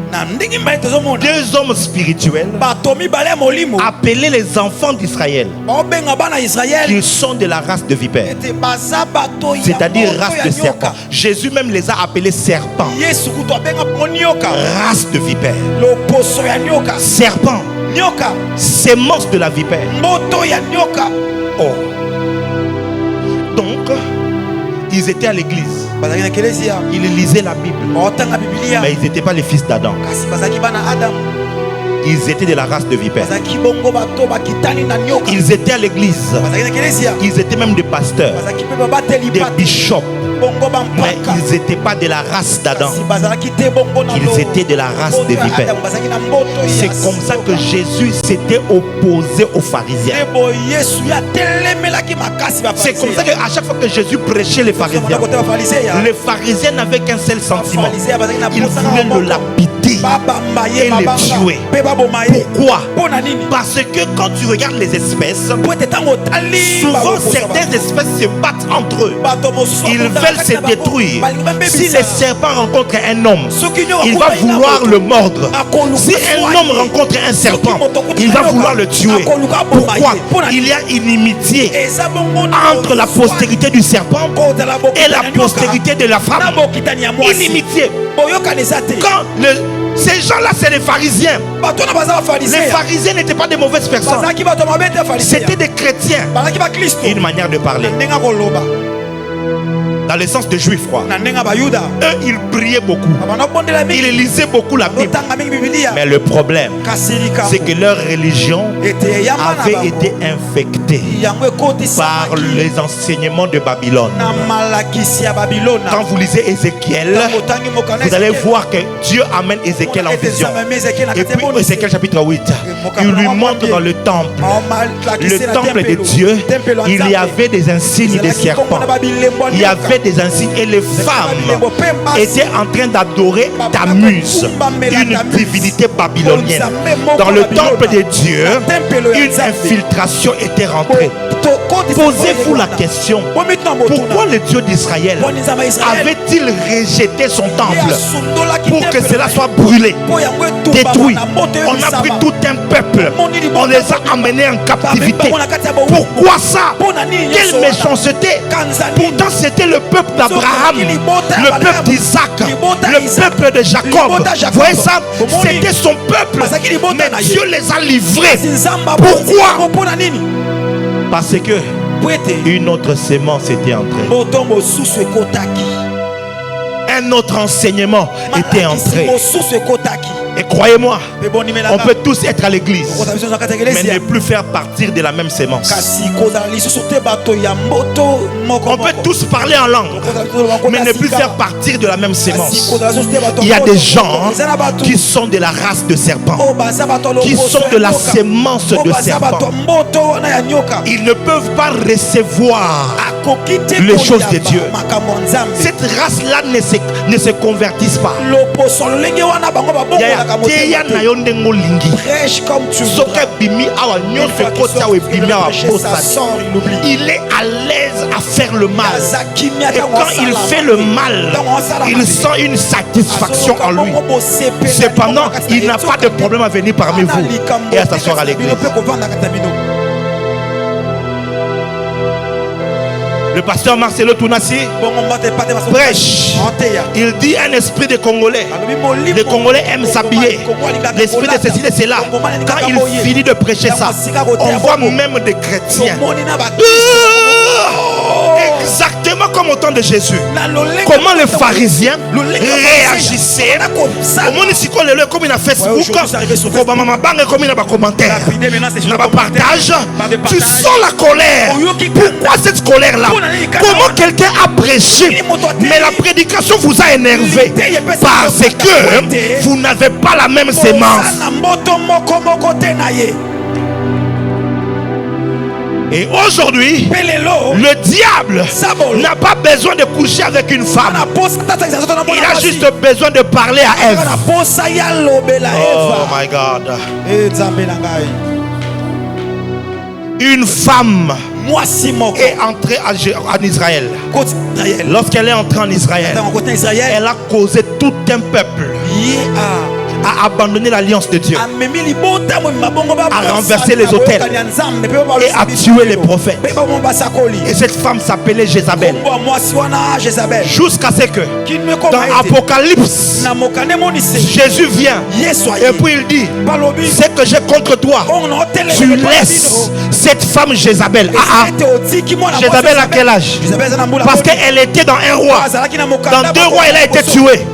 deux hommes spirituels appelés les enfants d'Israël, qu'ils sont de la race de vipères, c'est-à-dire race de serpents. Jésus même les a appelés serpents. Race de vipères, serpent, sémence de la vipère. Oh. Donc ils étaient à l'église, ils lisaient la Bible, mais ils n'étaient pas les fils d'Adam. Ils étaient de la race de vipères. Ils étaient à l'église, ils étaient même des pasteurs, des bishops, mais ils n'étaient pas de la race d'Adam. Ils étaient de la race des vipères. C'est comme ça que Jésus s'était opposé aux pharisiens. C'est comme ça qu'à chaque fois que Jésus prêchait les pharisiens n'avaient qu'un seul sentiment: ils voulaient le lapider. détruire et les tuer. Pourquoi? Parce que quand tu regardes les espèces, souvent certaines espèces se battent entre eux. Ils veulent se détruire. Si les serpents rencontrent un homme, il va vouloir le mordre. Si un homme rencontre un serpent, il va vouloir le tuer. Pourquoi? Il y a inimitié entre la postérité du serpent et la postérité de la femme. Inimitié. Quand ces gens-là, c'est les pharisiens. Les pharisiens n'étaient pas des mauvaises personnes. C'était des chrétiens. Une manière de parler. Dans le sens de juifs, quoi. Eux, ils priaient beaucoup. Ils lisaient beaucoup la Bible. Mais le problème, c'est que leur religion avait été infectée par les enseignements de Babylone. Quand vous lisez Ézéchiel, vous allez voir que Dieu amène Ézéchiel en vision. Et puis Ézéchiel chapitre 8, il lui montre dans le temple de Dieu, il y avait des insignes des serpents. Il y avait des insignes et les femmes étaient en train d'adorer Tammuz, une divinité babylonienne. Dans le temple de Dieu, une infiltration était rentrée. Posez-vous la question, pourquoi le Dieu d'Israël avait-il rejeté son temple pour que cela soit brûlé, détruit? On a pris tout un peuple, on les a amenés en captivité. Pourquoi ça? Quelle méchanceté! Pourtant c'était le peuple d'Abraham, le peuple d'Isaac, le peuple de Jacob. Vous voyez ça? C'était son peuple, mais Dieu les a livrés. Pourquoi? Parce que une autre sémence était entrée. Un autre enseignement était entré. Et croyez-moi, on peut tous être à l'église, mais ne plus faire partir de la même sémence. On peut tous parler en langue, mais ne plus faire partir de la même sémence. Il y a des gens qui sont de la race de serpent, qui sont de la sémence de serpent. Ils ne peuvent pas recevoir les choses de Dieu. Cette race-là ne se convertissent pas. Prêche comme tu voudras. Il est à l'aise à faire le mal. Et quand il fait le mal, il sent une satisfaction en lui. Cependant, il n'a pas de problème à venir parmi vous et à s'asseoir à l'église. Le pasteur Marcelo Tounassi prêche. Il dit un esprit de Congolais. Les Congolais aiment s'habiller. L'esprit de ceci, de cela. Quand il finit de prêcher ça, on voit même des chrétiens. Exactement comme au temps de Jésus. Comment les pharisiens réagissaient au monde ici comme il a Facebook, comme il a commentaire, partage. Tu sens la colère. Pourquoi cette colère là? Comment quelqu'un a prêché mais la prédication vous a énervé? Parce que vous n'avez pas la même sémence. Et aujourd'hui, le diable n'a pas besoin de coucher avec une femme. Il a juste besoin de parler à Ève. Oh my God. Une femme est entrée en Israël. Lorsqu'elle est entrée en Israël, elle a causé tout un peuple à abandonner l'alliance de Dieu, à renverser les autels et à tuer les prophètes. Et cette femme s'appelait Jézabel. Jusqu'à ce que dans Apocalypse, Jésus vient et puis il dit: ce que j'ai contre toi, tu laisses cette femme Jézabel. Jézabel à quel âge? Parce qu'elle était dans un roi. Dans 2 rois, elle a été tuée.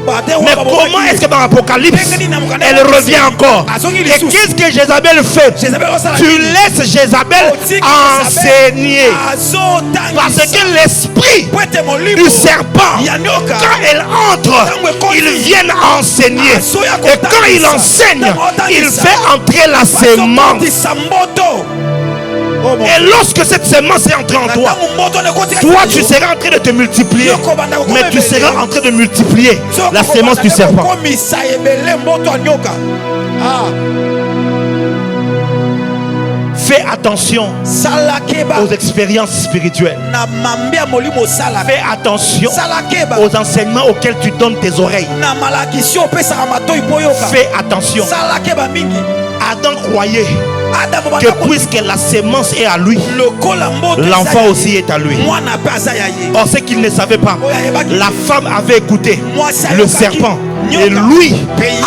Mais comment est-ce que dans Apocalypse elle revient encore? Et qu'est-ce que Jézabel fait? Tu laisses Jézabel enseigner. Parce que l'esprit du serpent, quand elle entre, il vient enseigner. Et quand il enseigne, il fait entrer la sémence. Et lorsque cette semence est entrée en toi, toi tu seras en train de te multiplier. Mais tu seras en train de multiplier la semence du serpent. Fais attention aux expériences spirituelles. Fais attention aux enseignements auxquels tu donnes tes oreilles. Fais attention. Adam croyait que puisque la semence est à lui, l'enfant aussi est à lui. Or ce qu'il ne savait pas, la femme avait écouté le serpent et lui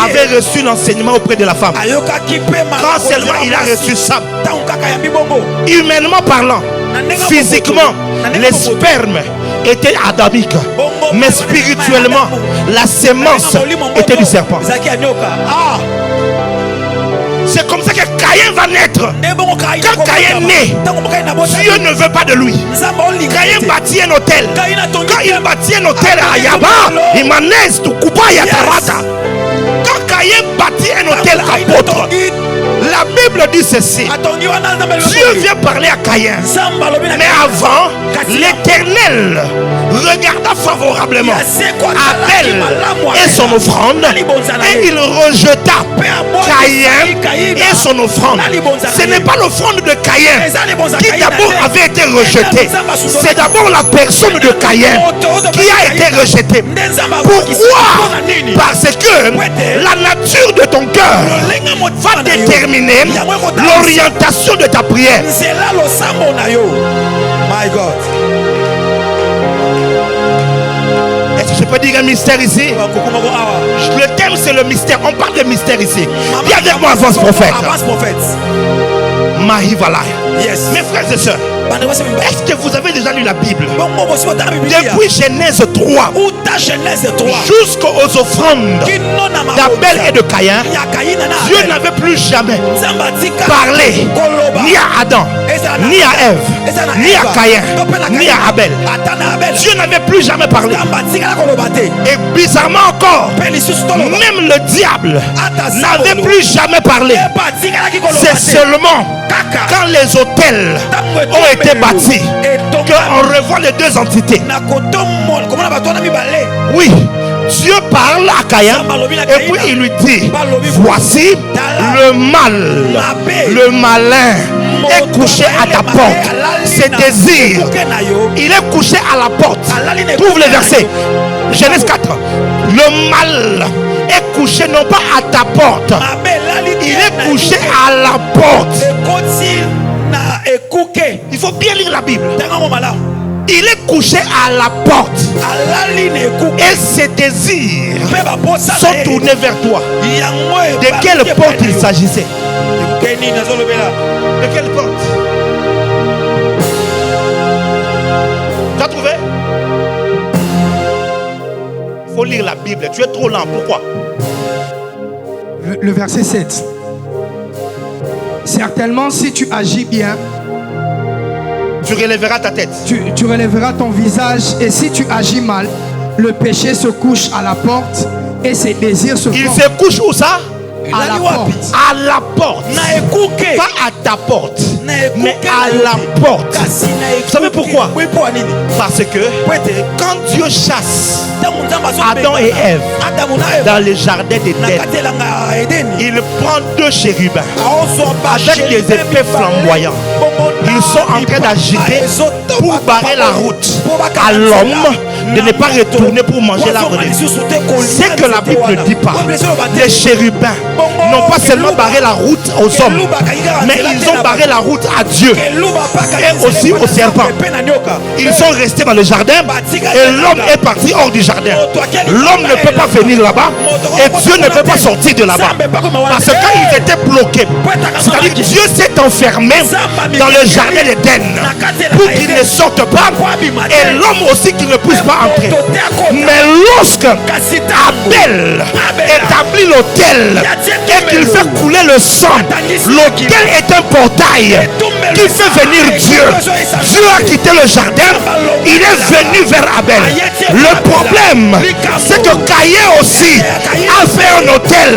avait reçu l'enseignement auprès de la femme. Quand seulement il a reçu ça, humainement parlant, physiquement, les spermes étaient adamiques, mais spirituellement, la semence était du serpent. C'est comme ça que Caïn va naître. Quand Caïn naît, Dieu ne veut pas de lui. Caïn bâtit un hôtel. Quand il bâtit un hôtel à Yaba, il manège tout coupa Yatarata. Quand Caïn bâtit un hôtel apôtre, la Bible dit ceci. Dieu vient parler à Caïn. Mais avant, l'Éternel regarda favorablement Abel et son offrande, et il rejeta Caïn et son offrande. Ce n'est pas l'offrande de Caïn qui d'abord avait été rejetée. C'est d'abord la personne de Caïn qui a été rejetée. Pourquoi? Parce que la nature de ton cœur va déterminer l'orientation de ta prière. My God. Est-ce que je peux dire un mystère ici? Le thème c'est le mystère. On parle de mystère ici. Viens avec moi, avance prophète. Mahivala. Yes. Mes frères et sœurs, est-ce que vous avez déjà lu la Bible? Depuis Genèse 3 jusqu'aux offrandes d'Abel et de Caïn, Dieu n'avait plus jamais parlé ni à Adam, ni à Ève, ni à Caïn, ni à Abel. Dieu n'avait plus jamais parlé. Et bizarrement encore, même le diable n'avait plus jamais parlé. C'est seulement quand les autels ont été bâtis qu'on revoit les deux entités. Oui, Dieu parle à Caïn et puis il lui dit: voici le mal, le malin est couché à ta porte. Ses désirs, il est couché à la porte. Trouve le verset, Genèse 4. Le mal est couché non pas à ta porte, il est couché à la porte. Il faut bien lire la Bible. Il est couché à la porte et ses désirs sont tournés vers toi. De quelle porte il s'agissait? De quelle porte? Tu as trouvé? Il faut lire la Bible. Tu es trop lent. Pourquoi? Le verset 7. Certainement, si tu agis bien, tu relèveras ta tête. Tu relèveras ton visage. Et si tu agis mal, le péché se couche à la porte et ses désirs se Il se couche où ça? À la porte. À la porte. Pas à ta porte, mais à la porte. Vous savez pourquoi? Parce que quand Dieu chasse Adam et Ève dans le jardin d'Éden, il prend deux chérubins avec des épées flamboyantes. Ils sont en train d'agiter pour barrer la route à l'homme de ne pas retourner pour manger l'arbre de vie. C'est que la Bible ne dit pas. Les chérubins n'ont pas seulement barré la route aux hommes, mais ils ont barré la route à Dieu et aussi au serpent. Ils sont restés dans le jardin et l'homme est parti hors du jardin. L'homme ne peut pas venir là-bas et Dieu ne peut pas sortir de là-bas, parce que quand ils étaient bloqués, c'est-à-dire que Dieu s'est enfermé dans le jardin d'Éden pour qu'ils ne sortent pas et l'homme aussi qui ne puisse pas entrer. Mais lorsque Abel établit l'autel et qu'il fait couler le sang, l'autel est un portail qui fait venir Dieu. Dieu a quitté le jardin, il est venu vers Abel. Le problème, c'est que Caïn aussi a fait un hôtel.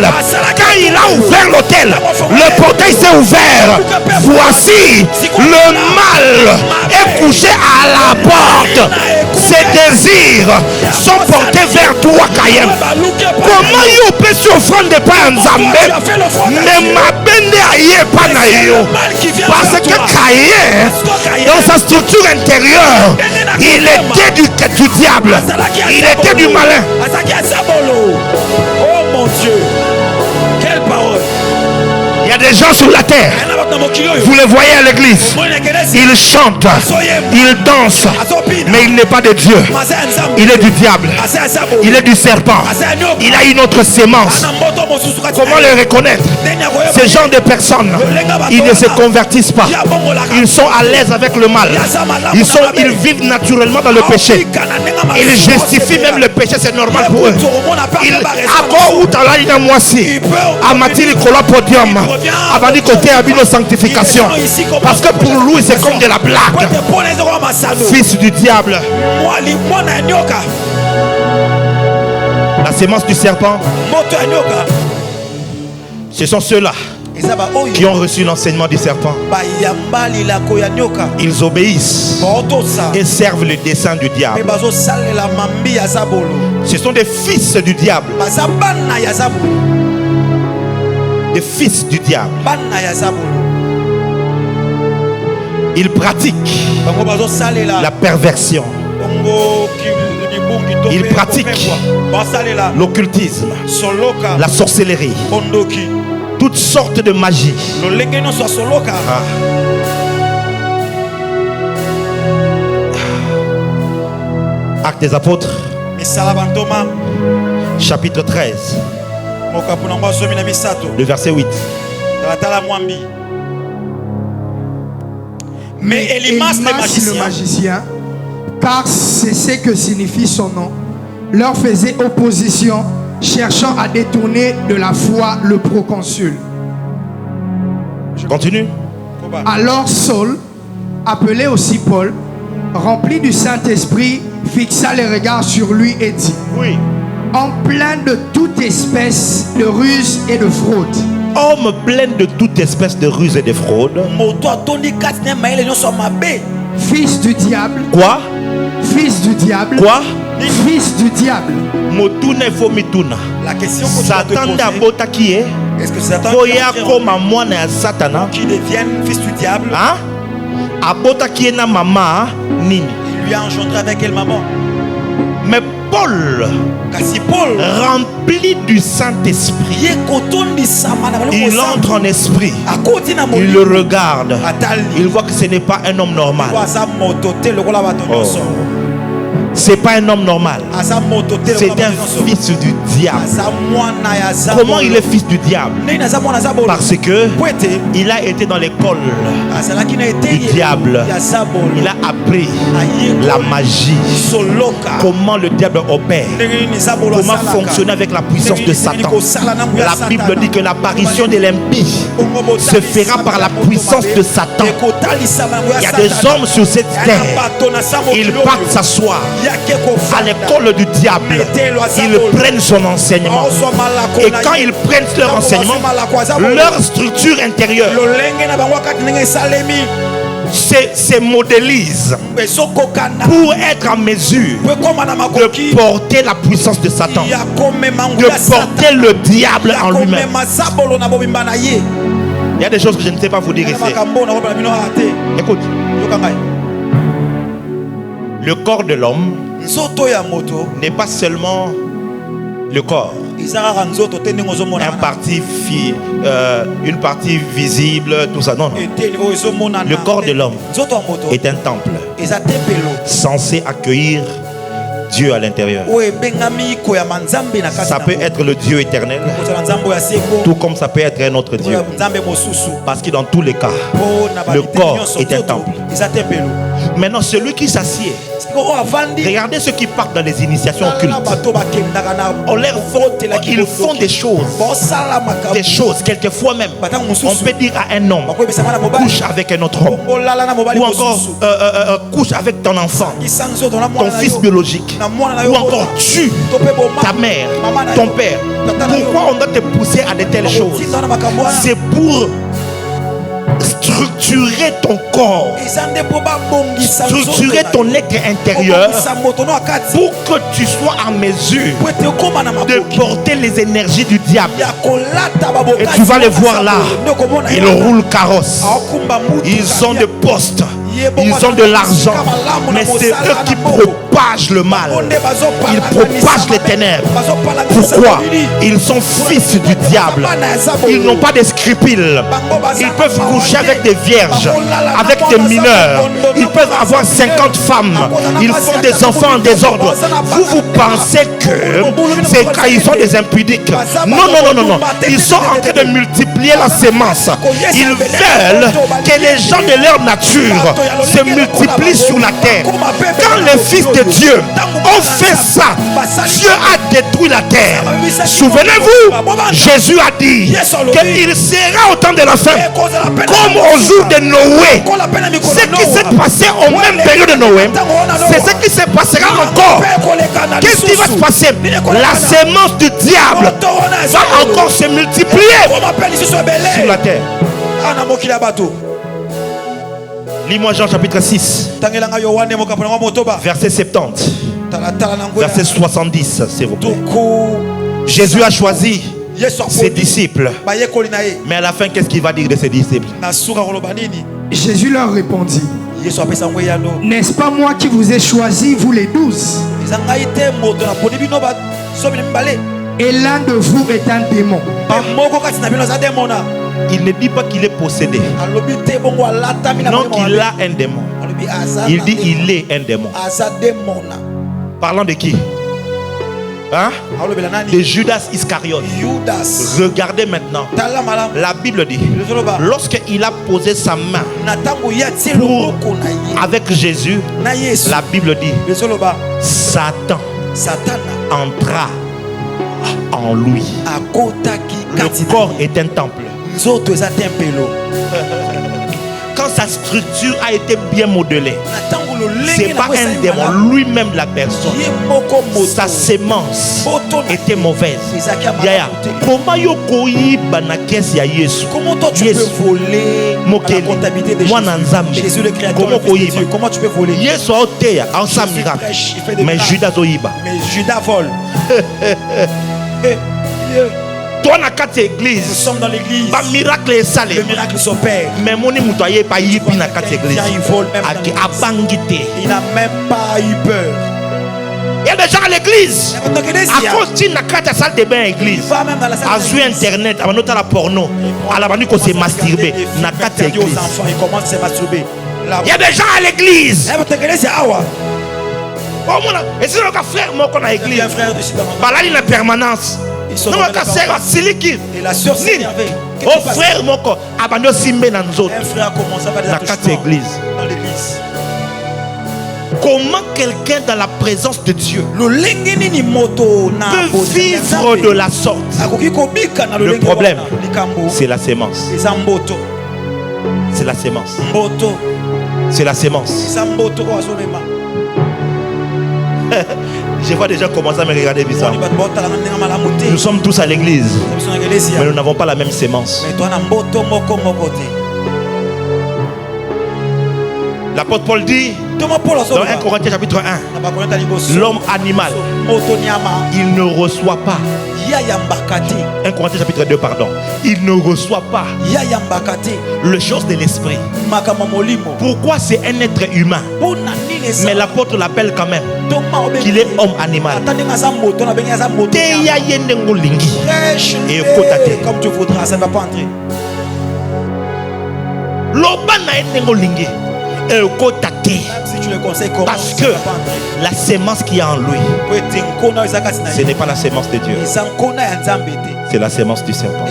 Quand il a ouvert l'hôtel, le portail s'est ouvert. Voici, le mal est couché à la porte. Ses désirs sont portés vers toi, Caïn. Comment il peut s'offrir de pas en Zambé, mais ma bende aïe pas naïo? Parce que Caïn, dans sa structure intérieure, il était du diable, il était du malin. Oh mon Dieu, quelle parole! Il y a des gens sur la terre, vous les voyez à l'église, ils chantent, ils dansent, mais il n'est pas de Dieu, il est du diable, il est du serpent, il a une autre sémence. Comment les reconnaître? Ces gens de personnes, ils ne se convertissent pas, ils sont à l'aise avec le mal, ils vivent naturellement dans le péché, ils justifient même le péché, c'est normal pour eux. Avant de côté à une sanctification, parce que pour lui c'est comme de la blague. Fils du diable. La sémence du serpent, ce sont ceux-là qui ont reçu l'enseignement du serpent. Ils obéissent et servent le dessein du diable. Ce sont des fils du diable, des fils du diable. Ils pratiquent la perversion. Ils pratiquent l'occultisme, la sorcellerie, toutes sortes de magie. Actes des apôtres, chapitre 13, le verset 8. Mais Élimas le magicien, car c'est ce que signifie son nom, leur faisait opposition, cherchant à détourner de la foi le proconsul. Continue. Alors Saul, appelé aussi Paul, rempli du Saint-Esprit, fixa les regards sur lui et dit: Oui. Homme plein de toute espèce de ruse et de fraude. Homme plein de toute espèce de ruse et de fraude. Fils du diable. Quoi? Fils du diable. Quoi? Fils du diable. La question que Satan d'abota qui est? est-ce que Satan qui devienne fils du diable? Hein? Abota qui est na maman nini? Il lui a engendré avec elle maman. Mais Paul, rempli du Saint-Esprit, il entre en esprit, il le regarde, il voit que ce n'est pas un homme normal. Oh. C'est pas un homme normal, c'est un fils du diable. Comment il est fils du diable? Parce que il a été dans l'école du diable. Il a appris la magie, comment le diable opère, comment fonctionner avec la puissance de Satan. La Bible dit que l'apparition de l'impie se fera par la puissance de Satan. Il y a des hommes sur cette terre, ils partent s'asseoir à l'école du diable, ils prennent son enseignement, et quand ils prennent leur enseignement, leur structure intérieure se modélise pour être en mesure de porter la puissance de Satan, de porter le diable en lui-même. Il y a des choses que je ne sais pas vous dire ici. Écoute, le corps de l'homme n'est pas seulement le corps, une partie visible, tout ça. Non, non. Le corps de l'homme est un temple censé accueillir Dieu à l'intérieur. Ça peut être le Dieu éternel, tout comme ça peut être un autre Dieu. Parce que dans tous les cas, le corps est un temple. Maintenant, celui qui s'assied Regardez ceux qui partent dans les initiations occultes. On leur ils font des choses, quelquefois même. On peut dire à un homme, couche avec un autre homme. Ou encore, couche avec ton enfant, ton fils biologique. Ou encore, tue ta mère, ton père. Pourquoi on doit te pousser à de telles choses? C'est pour structurer ton corps, structurer ton être intérieur pour que tu sois en mesure de porter les énergies du diable. Et tu vas les voir là, ils roulent carrosse, ils ont des postes, ils ont de l'argent, mais c'est eux qui propagent le mal. Ils propagent les ténèbres. Pourquoi? Ils sont fils du diable. Ils n'ont pas de scrupules. Ils peuvent coucher avec des vierges, avec des mineurs. Ils peuvent avoir 50 femmes. Ils font des enfants en désordre. Vous pensez que c'est quand ils sont des impudiques? Non, non, non, non, non. Ils sont en train de multiplier la sémence. Ils veulent que les gens de leur nature se multiplient sur la terre. Quand les fils de Dieu ont fait ça, Dieu a détruit la terre. Souvenez-vous, Jésus a dit qu'il sera au temps de la fin comme au jour de Noé. Ce qui s'est passé au même période de Noé, c'est ce qui se passera encore. Qu'est-ce qui va se passer? La sémence du diable va encore se multiplier sur la terre. Lis-moi Jean chapitre 6, verset 70, verset 70, s'il vous plaît. Jésus a choisi ses disciples, mais à la fin, qu'est-ce qu'il va dire de ses disciples? Jésus leur répondit: n'est-ce pas moi qui vous ai choisi, vous les 12? Et l'un de vous est un démon. Il ne dit pas qu'il est possédé. Non, qu'il a un démon. Il dit il est un démon. Parlant de qui? Hein? De Judas Iscariote. Regardez maintenant. La Bible dit, lorsqu'il a posé sa main avec Jésus, la Bible dit, Satan entra en lui. Le corps est un temple. Quand sa structure a été bien modelée, c'est pas un démon, lui-même la personne. Sa sémence était mauvaise. Yaya, comment tu peux voler la comptabilité de Jésus, le créateur, comment tu peux voler? Mais Judas vole. Nous sommes dans l'église. Le miracle s'opère. Mais il vole même dans l'église. Il n'a même pas eu peur. Il y a des gens à l'église. À cause d'une salle de bain à l'église. À jouer internet, à noter la porno. À la manière qu'on s'est masturbé. Il commence à se masturber. Il y a des gens à l'église. Et c'est notre frère qu'on a à l'église. Là, il est en permanence. Non, et la sœur s'est énervée. Oh frère, un frère a commencé à faire des accouchements dans l'église. Comment quelqu'un dans la présence de Dieu peut vivre de la sorte? Le problème, c'est la sémence. C'est la sémence. C'est la sémence. Je vois des gens commencer à me regarder bizarre. Nous sommes tous à l'église, mais nous n'avons pas la même sémence. L'apôtre Paul dit dans 1 Corinthiens chapitre 1, l'homme animal, il ne reçoit pas. 1 Corinthiens chapitre 2, pardon. Il ne reçoit pas le chose de l'esprit. Pourquoi c'est un être humain? Mais l'apôtre l'appelle quand même qu'il est homme animal. Et comme tu voudras, ça ne va pas entrer. Si tu le conseilles, parce que la sémence qui est en lui, ce n'est pas la sémence de Dieu, c'est la sémence du serpent.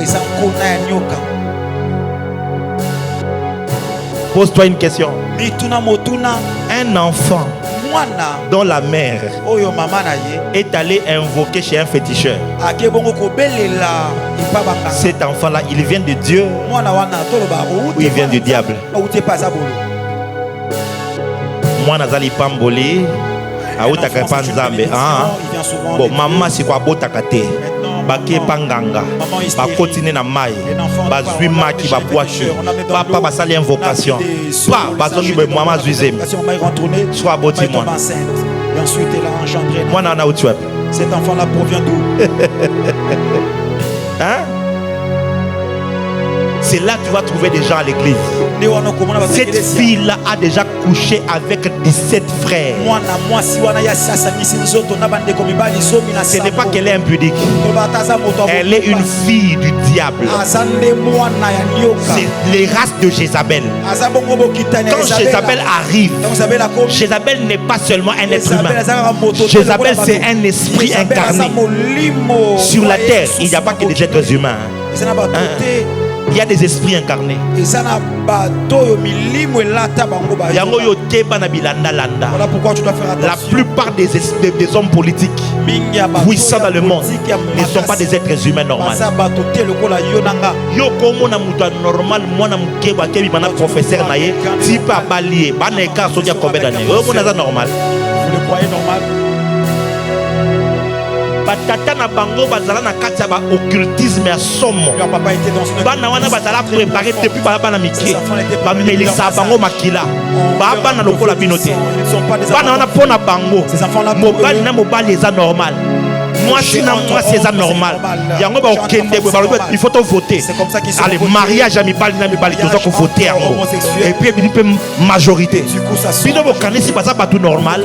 Pose-toi une question. Un enfant dont la mère est allée invoquer chez un féticheur. Cet enfant-là, il vient de Dieu ou il vient du diable? Moi, Nazali Pamboli, Aoutaka Panzambe. Bon, maman, c'est quoi Botakate? Bake Panganga, ba continuer na mai, ba zuima qui ba boachu, papa ba sali invocation, pas ba zongi be maman zuizem, soit boti moi. Et ensuite elle a engendré. Moi na où tu es? Cet enfant-là provient d'où? Hein? C'est là que tu vas trouver des gens à l'église. Cette fille-là a déjà couché avec 17 frères. Ce n'est pas qu'elle est impudique. Elle est une fille du diable. C'est les races de Jézabel. Quand Jézabel arrive, Jézabel n'est pas seulement un être humain. Jézabel, c'est un esprit incarné. Sur la terre, il n'y a pas que des êtres humains. Il y a des esprits incarnés. Voilà pourquoi tu dois faire attention. La plupart des hommes politiques puissants dans le monde ne sont pas des êtres humains normaux. Professeur Naye, si pas balié, vous le croyez normal? Batata na bango bazala na kati ya ba occultisme ya somo. Bana wana bazala préparé depuis bana mike. Ba melisa bango makila. Ba na lokola binote. Bana wana pona bango. Mobali na mobali eza normal. Moi si na moi c'est ça normal. Yango ba okende il faut voter. Allez, mariage à mibali na mibali tu dois voter yango. Et puis il peut majorité. Bino bo kanisi baza ba tout normal.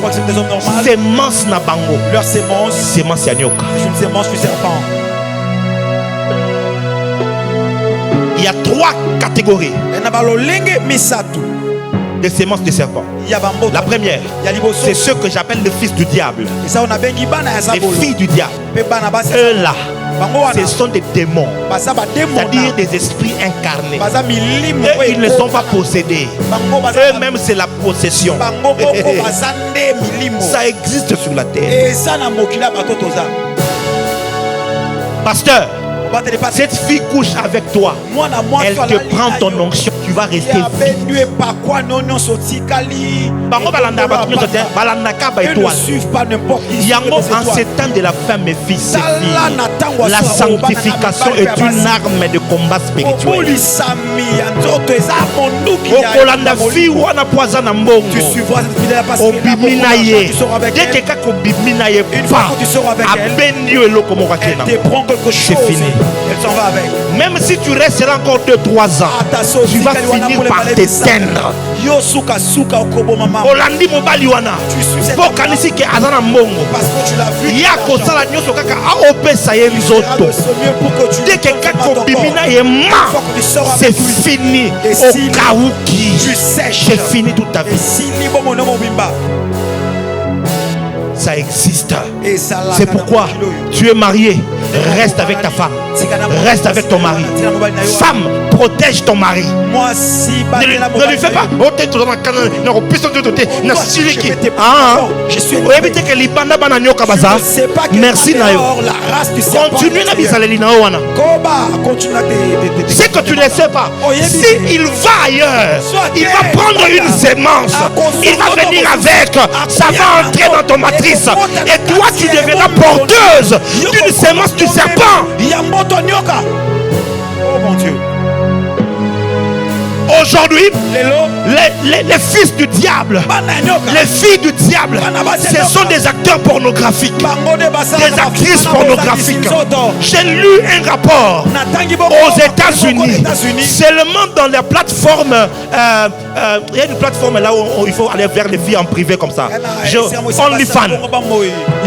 Semence na bango. Leur sémence, semence ya nyoka. C'est une sémence du serpent. Il y a 3 catégories de semences de serpent. La première, c'est ceux que j'appelle le fils du diable. Les filles du diable. Eux là, ce sont des démons, c'est-à-dire des esprits incarnés. Eux, ils ne sont pas possédés. Eux-mêmes, c'est la possession. Ça existe sur la terre. Pasteur, cette fille couche avec toi. Elle te prend ton onction. Tu vas rester vide. Yango, en ces temps de la femme, mes fils, la sanctification est une arme de combat spirituel. Tu suivras cette fille-là parce qu'elle dès que elle te prend quelque chose. C'est fini. Elle s'en va avec. Même si tu restes là encore 2-3 ans, tu vas finir par t'éteindre. Olandi mobali wana. Bokanisi ke azana mbongo. Yako sala nyoso kaka aopesa ye nzoto. Dès que kako bimina ye ma, c'est fini. Okauki. C'est fini toute ta vie. Ça existe. C'est pourquoi tu es marié. Reste avec ta femme. Reste avec ton mari. Femme, protège ton mari. Ne lui fais pas. Merci Nayo. Continue na bisaleli na wana. C'est que tu ne sais pas. Si il va ailleurs, il va prendre une sémence. Il va venir avec. Ça va entrer dans ton matrice. Et toi tu deviendras porteuse d'une sémence du serpent. Oh mon Dieu. Aujourd'hui, les fils du diable, les filles du diable, ce sont des acteurs pornographiques, des actrices pornographiques. J'ai lu un rapport aux États-Unis, seulement dans la plateforme, il y a une plateforme là où il faut aller vers les filles en privé comme ça. OnlyFans.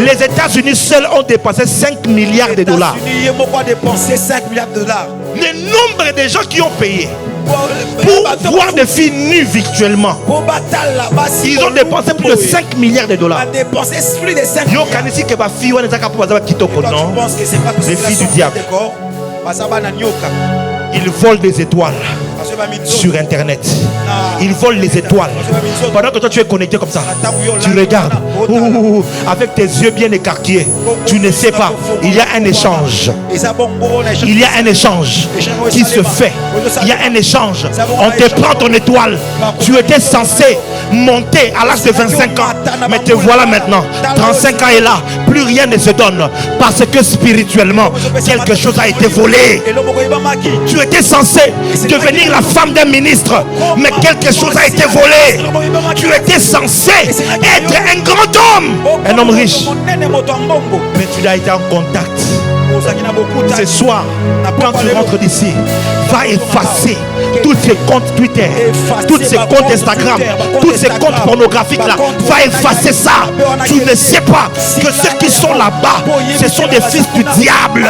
Les États-Unis seuls ont dépensé 5 milliards de dollars. Le nombre de gens qui ont payé pour voir des filles nues virtuellement, ils ont dépensé plus de 5 milliards de dollars. Les filles du diable, ils volent des étoiles. sur internet. Ils volent les étoiles. Pendant que toi tu es connecté comme ça, tu regardes avec tes yeux bien écarquillés. Tu ne sais pas. Il y a un échange. Il y a un échange qui se fait. Il y a un échange. On te prend ton étoile. Tu étais censé monter à l'âge de 25 ans. Mais te voilà maintenant. 35 ans est là. Plus rien ne se donne. Parce que spirituellement, quelque chose a été volé. Tu étais censé devenir la femme d'un ministre. Mais quelque chose a été volé. Tu étais censé être un grand homme. Un homme riche. Mais tu as été en contact. Ce soir, quand tu rentres d'ici, va effacer tous ces comptes Twitter, tous ces comptes Instagram, tous ces comptes pornographiques là. Va effacer ça. Tu ne sais pas que ceux qui sont là-bas, ce sont des fils du diable.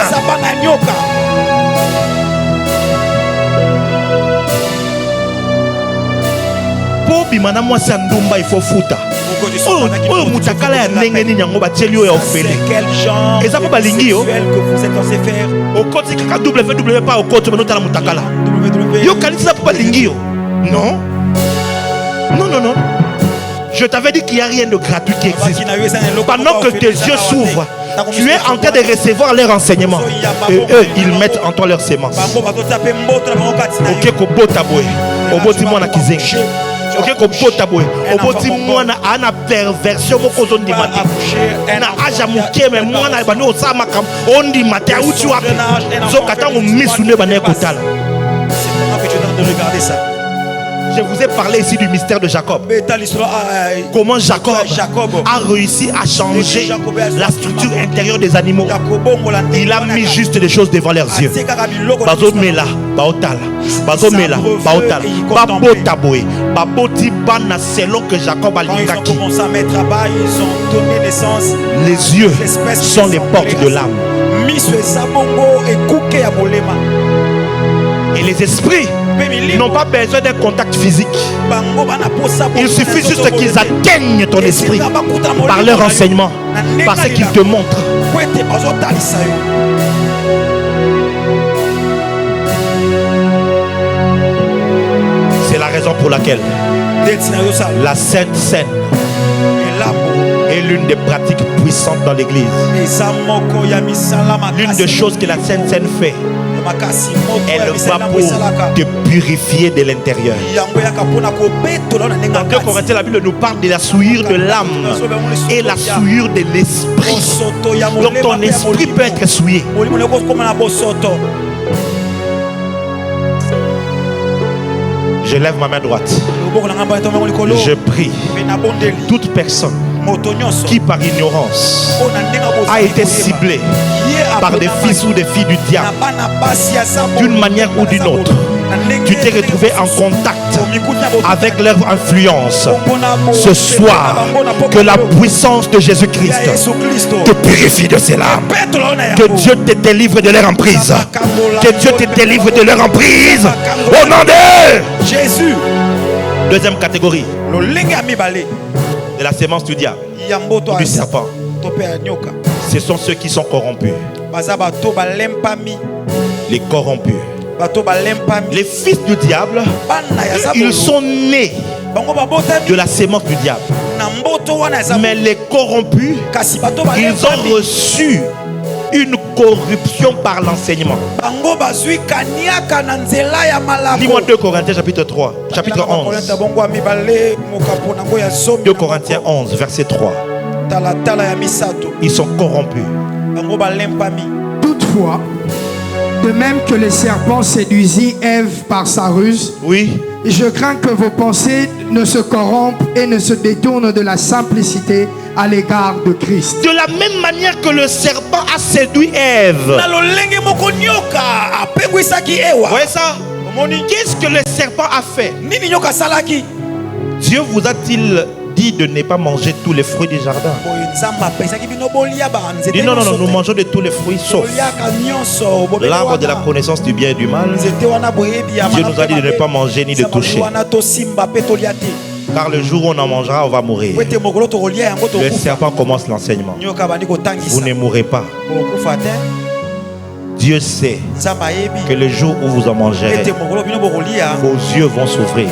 Bimana moi c'est ndumba il faut fouta. Oh mutakala ya ndenge nini yango batieli oyo ofele. Eza pas balingi yo. Que vous êtes censé faire. Au côté kaka www pas au côté mais notala mutakala. Yo kanisa pas balingi yo. Non. Non non non. Je t'avais dit qu'il n'y a rien de gratuit qui existe. Pendant que tes yeux s'ouvrent, tu es en train de recevoir leurs renseignements. Et eux, ils mettent en toi leurs semences. Ok, kobota boy. Oboti mwana kizengi. Ok, kobota boy. Oboti mwana ana perversion moko zondi mate. Na aja muke me mwana bano osama kam ondi mate uchi wapi. Zo katango misune bana kotala. C'est maintenant que tu es en train de regarder ça. Je vous ai parlé ici du mystère de Jacob. Comment Jacob a réussi à changer la structure intérieure des animaux. Il a mis juste des choses devant leurs yeux. Bazomela, baotala, bazomela, baotala, babotaboé, baboti bana selon que Jacob a l'ingaki. Les yeux sont les portes de l'âme. Et les esprits n'ont pas besoin d'un contact physique. Il suffit juste qu'ils atteignent ton esprit par leur enseignement, parce qu'ils te montrent. C'est la raison pour laquelle la Sainte Seine est l'une des pratiques puissantes dans l'église. L'une des choses que la Sainte Seine fait, elle va pour te purifier de l'intérieur. Dans 2 Corinthiens, la Bible nous parle de la souillure de l'âme et la souillure de l'esprit. Donc ton esprit peut être souillé. Je lève ma main droite. Je prie toute personne qui par ignorance a été ciblée par des fils ou des filles du diable d'une manière ou d'une autre, tu t'es retrouvé en contact avec leur influence. Ce soir, que la puissance de Jésus-Christ te purifie de ces larmes. Que Dieu te délivre de leur emprise. Que Dieu te délivre de leur emprise. Au nom de Jésus. Deuxième catégorie de la sémence du diable, du serpent. Ce sont ceux qui sont corrompus. Les corrompus. Les fils du diable, ils sont nés de la sémence du diable. Mais les corrompus, ils ont reçu une corruption par l'enseignement. Dis-moi 2 Corinthiens chapitre 3, chapitre 11. 2 Corinthiens 11, verset 3. Ils sont corrompus. Toutefois, de même que le serpent séduisit Ève par sa ruse, oui, je crains que vos pensées ne se corrompent et ne se détournent de la simplicité à l'égard de Christ. De la même manière que le serpent a séduit Ève. Vous voyez ça? Qu'est-ce que le serpent a fait? Dieu vous a-t-il dit de ne pas manger tous les fruits du jardin? Dit non, non, non, nous mangeons de tous les fruits sauf l'arbre de la connaissance du bien et du mal. Dieu nous a dit de ne pas manger ni de toucher. Car le jour où on en mangera, on va mourir. Le serpent commence l'enseignement. Vous ne mourrez pas. Dieu sait que le jour où vous en mangerez, vos yeux vont s'ouvrir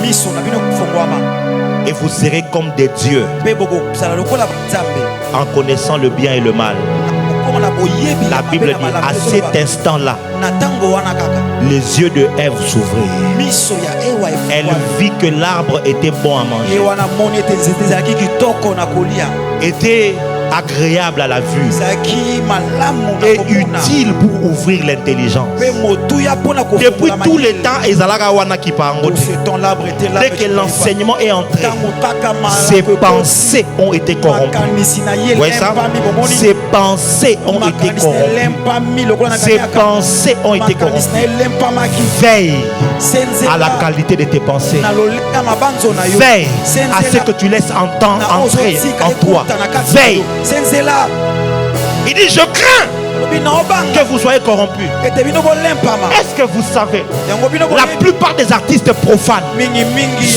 et vous serez comme des dieux en connaissant le bien et le mal. La Bible dit à cet instant-là, les yeux de Ève s'ouvrirent. Elle vit que l'arbre était bon à manger, était agréable à la vue et utile pour ouvrir l'intelligence. Depuis tout le temps, dès que l'enseignement est entré, ses pensées ont été corrompues. Vous voyez ça? Ses pensées ont été corrompues. Ses pensées ont été corrompues. Veille à la qualité de tes pensées. Veille à ce que tu laisses entrer en toi. Veille. Il dit, je crains que vous soyez corrompus. Est-ce que vous savez, la plupart des artistes profanes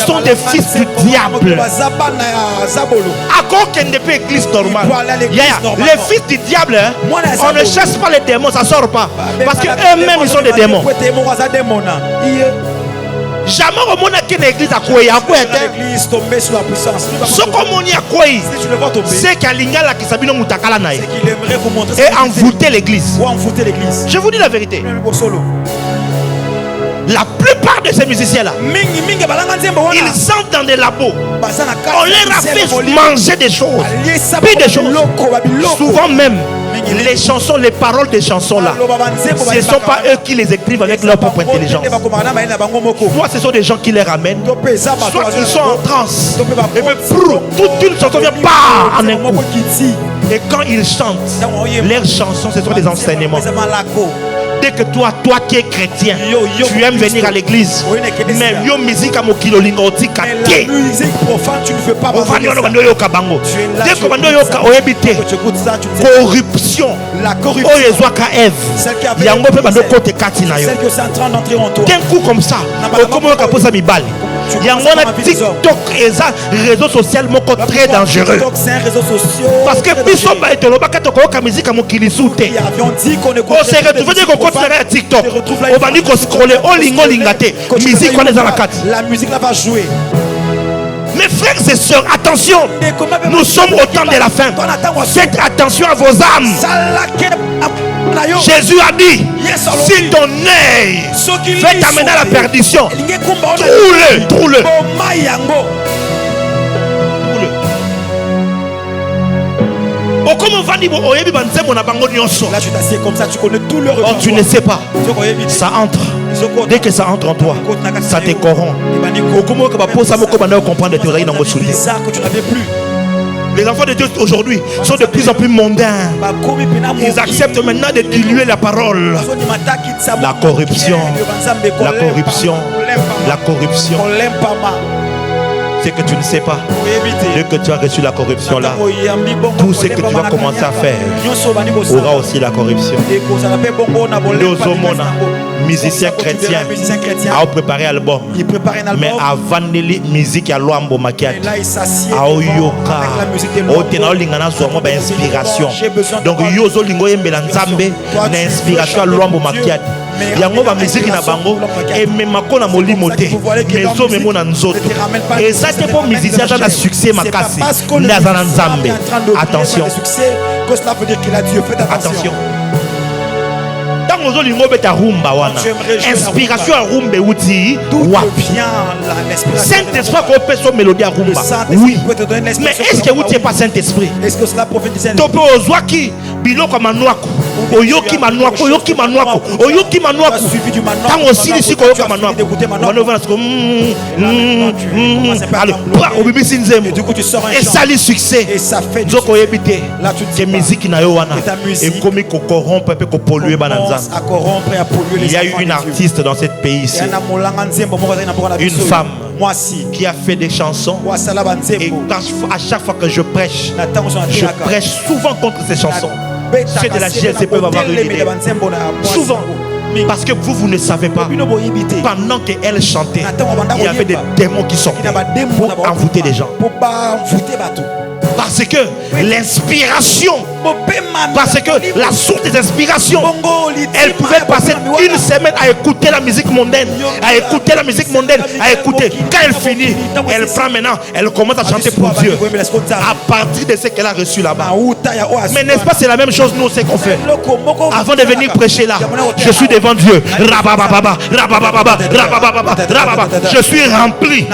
sont des fils du diable. À quoi qu'il n'y ait pas église normale. Les fils du diable, on ne chasse pas les démons, ça ne sort pas. Parce qu'eux-mêmes, ils sont des démons. Jamais au monde qui est l'église à quoi il y a l'église tombée sous la puissance. Ce qu'on y a quoi c'est qu'il y a la qui s'habille mutakala naï et envoûter l'église. Je vous dis la vérité. La plupart de ces musiciens-là, ils sont dans des labos. On leur a fait manger des choses, puis des choses. Souvent même, les chansons, les paroles des chansons-là, ce ne sont pas eux qui les écrivent avec leur propre intelligence. Soit ce sont des gens qui les ramènent, soit ils sont en transe. Et toute une chanson vient en un coup. Et quand ils chantent, leurs chansons, ce sont des enseignements. Dès que toi qui es chrétien, tu aimes venir à l'église, mais yo musique à mokilo lingoti kate. La musique profane, tu ne fais pas. Dès que corruption, la corruption, celle qui avait celle que c'est en train d'entrer en toi. D'un coup comme ça, comment on pose mi balle. Il y a un TikTok et ça réseau social très dangereux. C'est un réseau social. Parce que Bissot va être le bac de musique à mokili soute. On s'est retrouvé dès qu'on continue à TikTok. On va dire qu'on scrolle, on lingate. Musique on est dans la carte. La musique là va jouer. Mes frères et sœurs, attention, nous sommes au temps de la fin. Faites attention à vos âmes. Jésus a dit, si ton œil fait t'amener à la perdition, trouve-le. Là tu t'assieds comme ça, tu connais tout le repas. Oh, tu ne sais pas. Ça entre. Dès que ça entre en toi, ça te corrompt. C'est bizarre que tu n'avais plus. Les enfants de Dieu aujourd'hui sont de plus en plus mondains. Ils acceptent maintenant de diluer la parole. La corruption. La corruption. La corruption. C'est que tu ne sais pas. Dès que tu as reçu la corruption là, tout ce que tu vas commencer à faire aura aussi la corruption. Nos musiciens chrétiens a préparé un album, mais avant de musique à l'ambo maquillage, a yoka, au tenor lingana soit moi inspiration. Donc yozo lingo yembela nzambe na inspiration à l'ambo maquillage. Yango ba musique na bango et même makona molimo te mezo memo na nzoto et ça c'est pour musicien dans succès makasi na za nzambe. Attention, que cela veut dire qu'il a Dieu. Faites attention. Inspiration à rumba outi Saint-Esprit qu'on peut son mélodie à rumba. Oui. Mais est-ce que vous n'êtes pas Saint-Esprit? Est-ce que cela prophétise un Topo ozwaki bilo comme manouako. Oyoki manouako, oyoki manouako, oyoki manouako. Tant aussi ici qu'on yoka manouako. Allez, au bibi sinzemo. Et ça le succès. Et ça fait Zoko yebite. Que musique na yo wana. Et comme ko corrompre peu ko polluer bananza. À corrompre et à polluer les. Il y a eu une artiste dans cette pays ici. Une femme qui a fait des chansons. Et à chaque fois que je prêche souvent contre ces chansons. Ceux de la GLC peuvent avoir une idée. Souvent. Parce que vous ne savez pas. Pendant qu'elle chantait, il y avait des démons qui sortaient pour envoûter les gens. Parce que l'inspiration, parce que la source des inspirations, elle pouvait passer une semaine à écouter la musique mondaine, à écouter la musique mondaine, à écouter. Quand elle finit, elle prend maintenant, elle commence à chanter pour Dieu. À partir de ce qu'elle a reçu là-bas. Mais n'est-ce pas, c'est la même chose nous, c'est qu'on fait. Avant de venir prêcher là, je suis devant Dieu. Je suis rempli.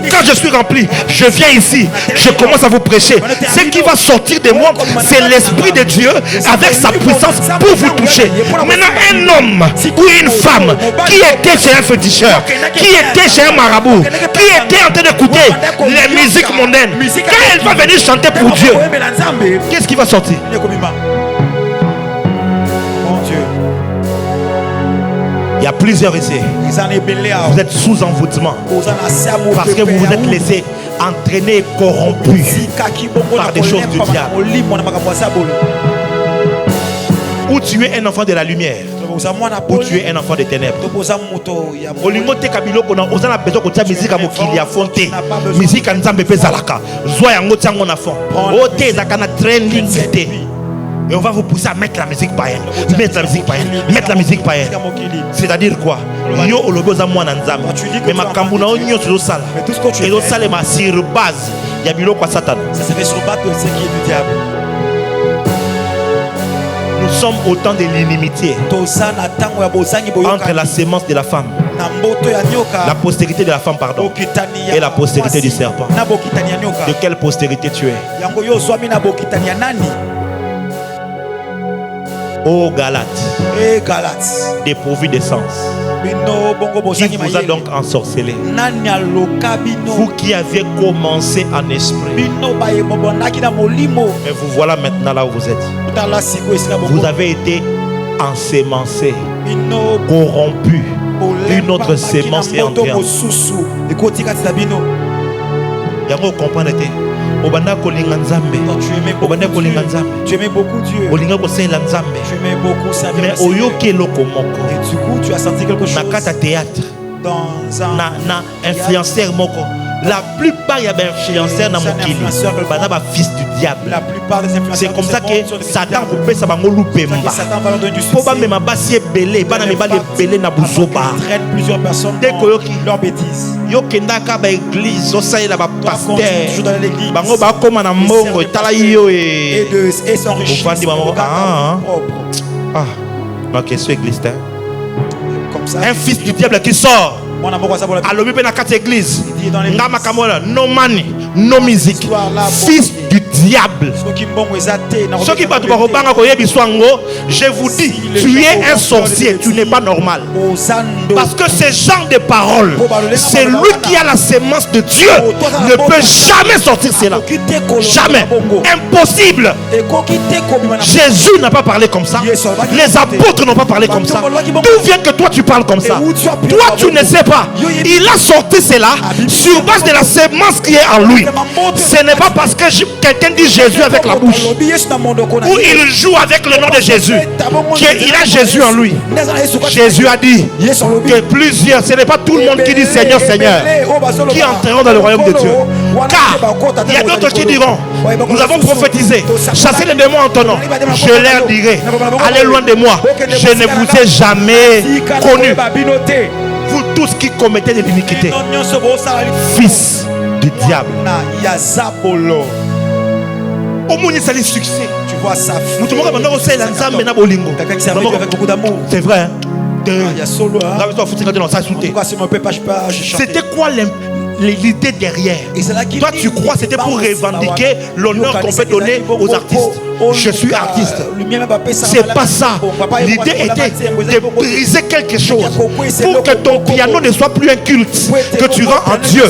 Quand je suis rempli, je viens ici, je commence à vous prêcher. Ce qui va sortir de moi, c'est l'Esprit de Dieu avec sa puissance pour vous toucher. Maintenant, un homme ou une femme qui était chez un féticheur, qui était chez un marabout, qui était en train d'écouter les musiques mondaines, quand elle va venir chanter pour Dieu, qu'est-ce qui va sortir? Il y a plusieurs essais. Vous êtes sous envoûtement parce que vous vous êtes laissé entraîner et corrompu par des choses du diable. Ou tu es un enfant de la lumière, ou tu es un enfant des ténèbres. Olingote kabilo kona ozana besoin ko tia musique a mokili a fonte. Musique a nzambe pe zalaka. Zwa yango tiango na fond. Ote zakana trending cité. Et on va vous pousser à mettre la musique païenne, mettre la musique païenne, mettre la musique païenne. C'est-à-dire quoi? Yo oloboza mwana nzambe. Mais ma kambuna onyo sur sala. Et l'autre salle ma sur base. Il y a bilo kwa Satan. Ça se fait sur base de ce qui est du diable. Nous sommes au temps de l'inimitié entre la sémence de la femme, la postérité de la femme, pardon, et la postérité du serpent. De quelle postérité tu es? Ô Galates, dépourvu de sens, qui vous a donc ensorcelé? Vous qui aviez commencé en esprit, et vous voilà maintenant là où vous êtes. Vous avez été ensémencé, corrompu. Une autre sémence est entrée en vous. Vous comprenez? Tu aimais beaucoup Dieu. Tu aimais beaucoup Saint. Mais au yoke loko moko. Et du coup, tu as senti quelque chose. Na théâtre. Dans un influenceur moko. La plupart y a des influenceurs dans mon kili. Fils du diable. La plupart des influenceurs. C'est comme ça que Satan coupe ça va loupé. Satan va leur donner du succès. Plusieurs personnes dans leur bêtise. Yo kendaka ba église, osai la ba pasteur. Toujours dans l'église. Bango ba koma na mbongo tala yo et s'enrichir. Ah, ma question église. Comme ça. Un fils du diable qui sort. Alors, il y a une église. No money, no musique. Fils du diable. Je vous dis, tu es un sorcier, tu n'es pas normal. Parce que ce genre de paroles, c'est lui qui a la sémence de Dieu, ne peut jamais sortir cela. Jamais. Impossible. Jésus n'a pas parlé comme ça. Les apôtres n'ont pas parlé comme ça. D'où vient que toi tu parles comme ça? Toi tu ne sais pas. Il a sorti cela sur base de la sémence qui est en lui. Ce n'est pas parce que quelqu'un dit Jésus avec la bouche ou il joue avec le nom de Jésus qu'il a Jésus en lui. Jésus a dit que plusieurs, ce n'est pas tout le monde qui dit Seigneur, Seigneur, qui entreront dans le royaume de Dieu. Car il y a d'autres qui diront, nous avons prophétisé, chassez les démons en ton nom. Je leur dirai, allez loin de moi, je ne vous ai jamais connu. Vous tous qui commettez de l'iniquité, fils du diable. Au moins, ça a succès. Tu vois ça. C'est vrai. Hein? C'était quoi l'idée derrière? Toi tu crois c'était pour revendiquer l'honneur qu'on peut donner aux artistes. Je suis artiste. C'est pas ça. L'idée était de briser quelque chose pour que ton piano ne soit plus un culte que tu rends en Dieu,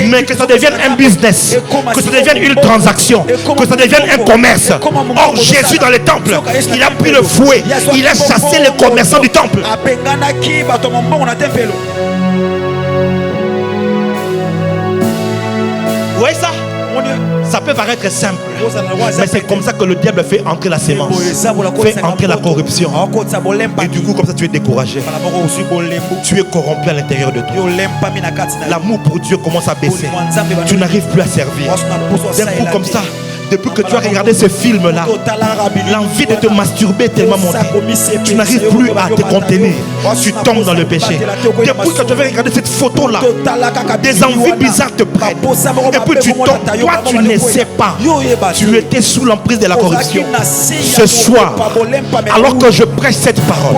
mais que ça devienne un business, que ça devienne une transaction, que ça devienne un commerce. Or Jésus dans le temple, il a pris le fouet, il a chassé les commerçants du temple. Vous voyez ça? Ça peut paraître simple, mais c'est comme ça que le diable fait entrer la sémence, fait entrer la corruption. Et du coup, comme ça, tu es découragé. Tu es corrompu à l'intérieur de toi. L'amour pour Dieu commence à baisser. Tu n'arrives plus à servir. D'un coup, comme ça, Depuis que tu as regardé ce film-là, l'envie de te masturber est tellement montée. Tu n'arrives plus à te contenir. Tu tombes dans le péché. Depuis que tu avais regardé cette photo-là, des envies bizarres te prennent. Et puis tu tombes. Toi, tu ne sais pas. Tu étais sous l'emprise de la corruption. Ce soir, alors que je prêche cette parole,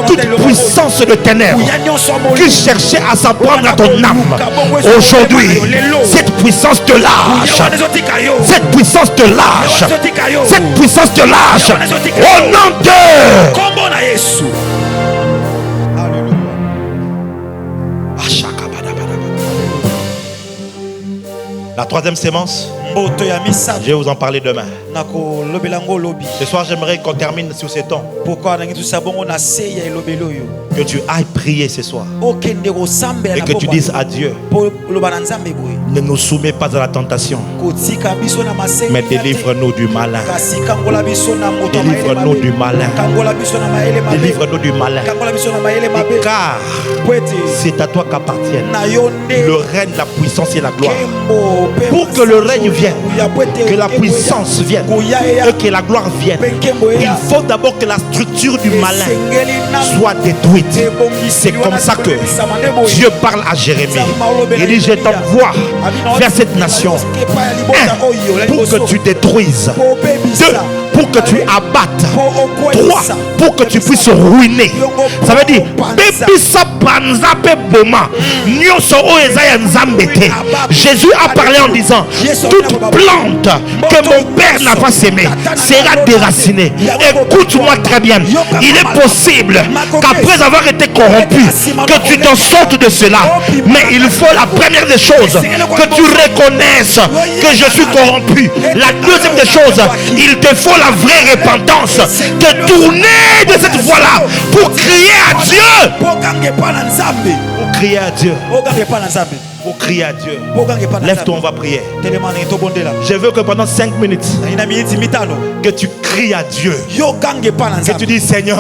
toute puissance de ténèbres qui cherchait à s'en prendre à ton âme, aujourd'hui, cette puissance te lâche. Cette puissance te lâche. Cette puissance te lâche. Au nom de la troisième sémence, je vais vous en parler demain. Ce soir, j'aimerais qu'on termine sur ces temps. Que tu ailles prier ce soir. Et que tu dises à Dieu, ne nous soumets pas à la tentation, mais délivre-nous du malin. Délivre-nous du malin. Délivre-nous du malin. Car c'est à toi qu'appartiennent le règne, la puissance et la gloire. Pour que le règne vienne, que la puissance vienne et que la gloire vienne, il faut d'abord que la structure du malin soit détruite. C'est comme ça que Dieu parle à Jérémie. Il dit, je t'envoie vers cette nation. 1, pour que tu détruises. 2, pour que tu abattes. 3, pour que tu puisses ruiner. Ça veut dire, Jésus a parlé en disant, toute plante que mon père n'a pas sémée sera déracinée. Écoute-moi très bien. Il est possible qu'après avoir été corrompu, que tu t'en sortes de cela. Mais il faut la première des choses, que tu reconnaisses que je suis corrompu. La deuxième des choses, il te faut la vraie repentance, de tourner de cette voie-là pour crier à Dieu. Pour crier à Dieu. Pour crier à Dieu. Lève-toi, on va prier. Je veux que pendant 5 minutes, que tu cries à Dieu. Que tu dis, Seigneur,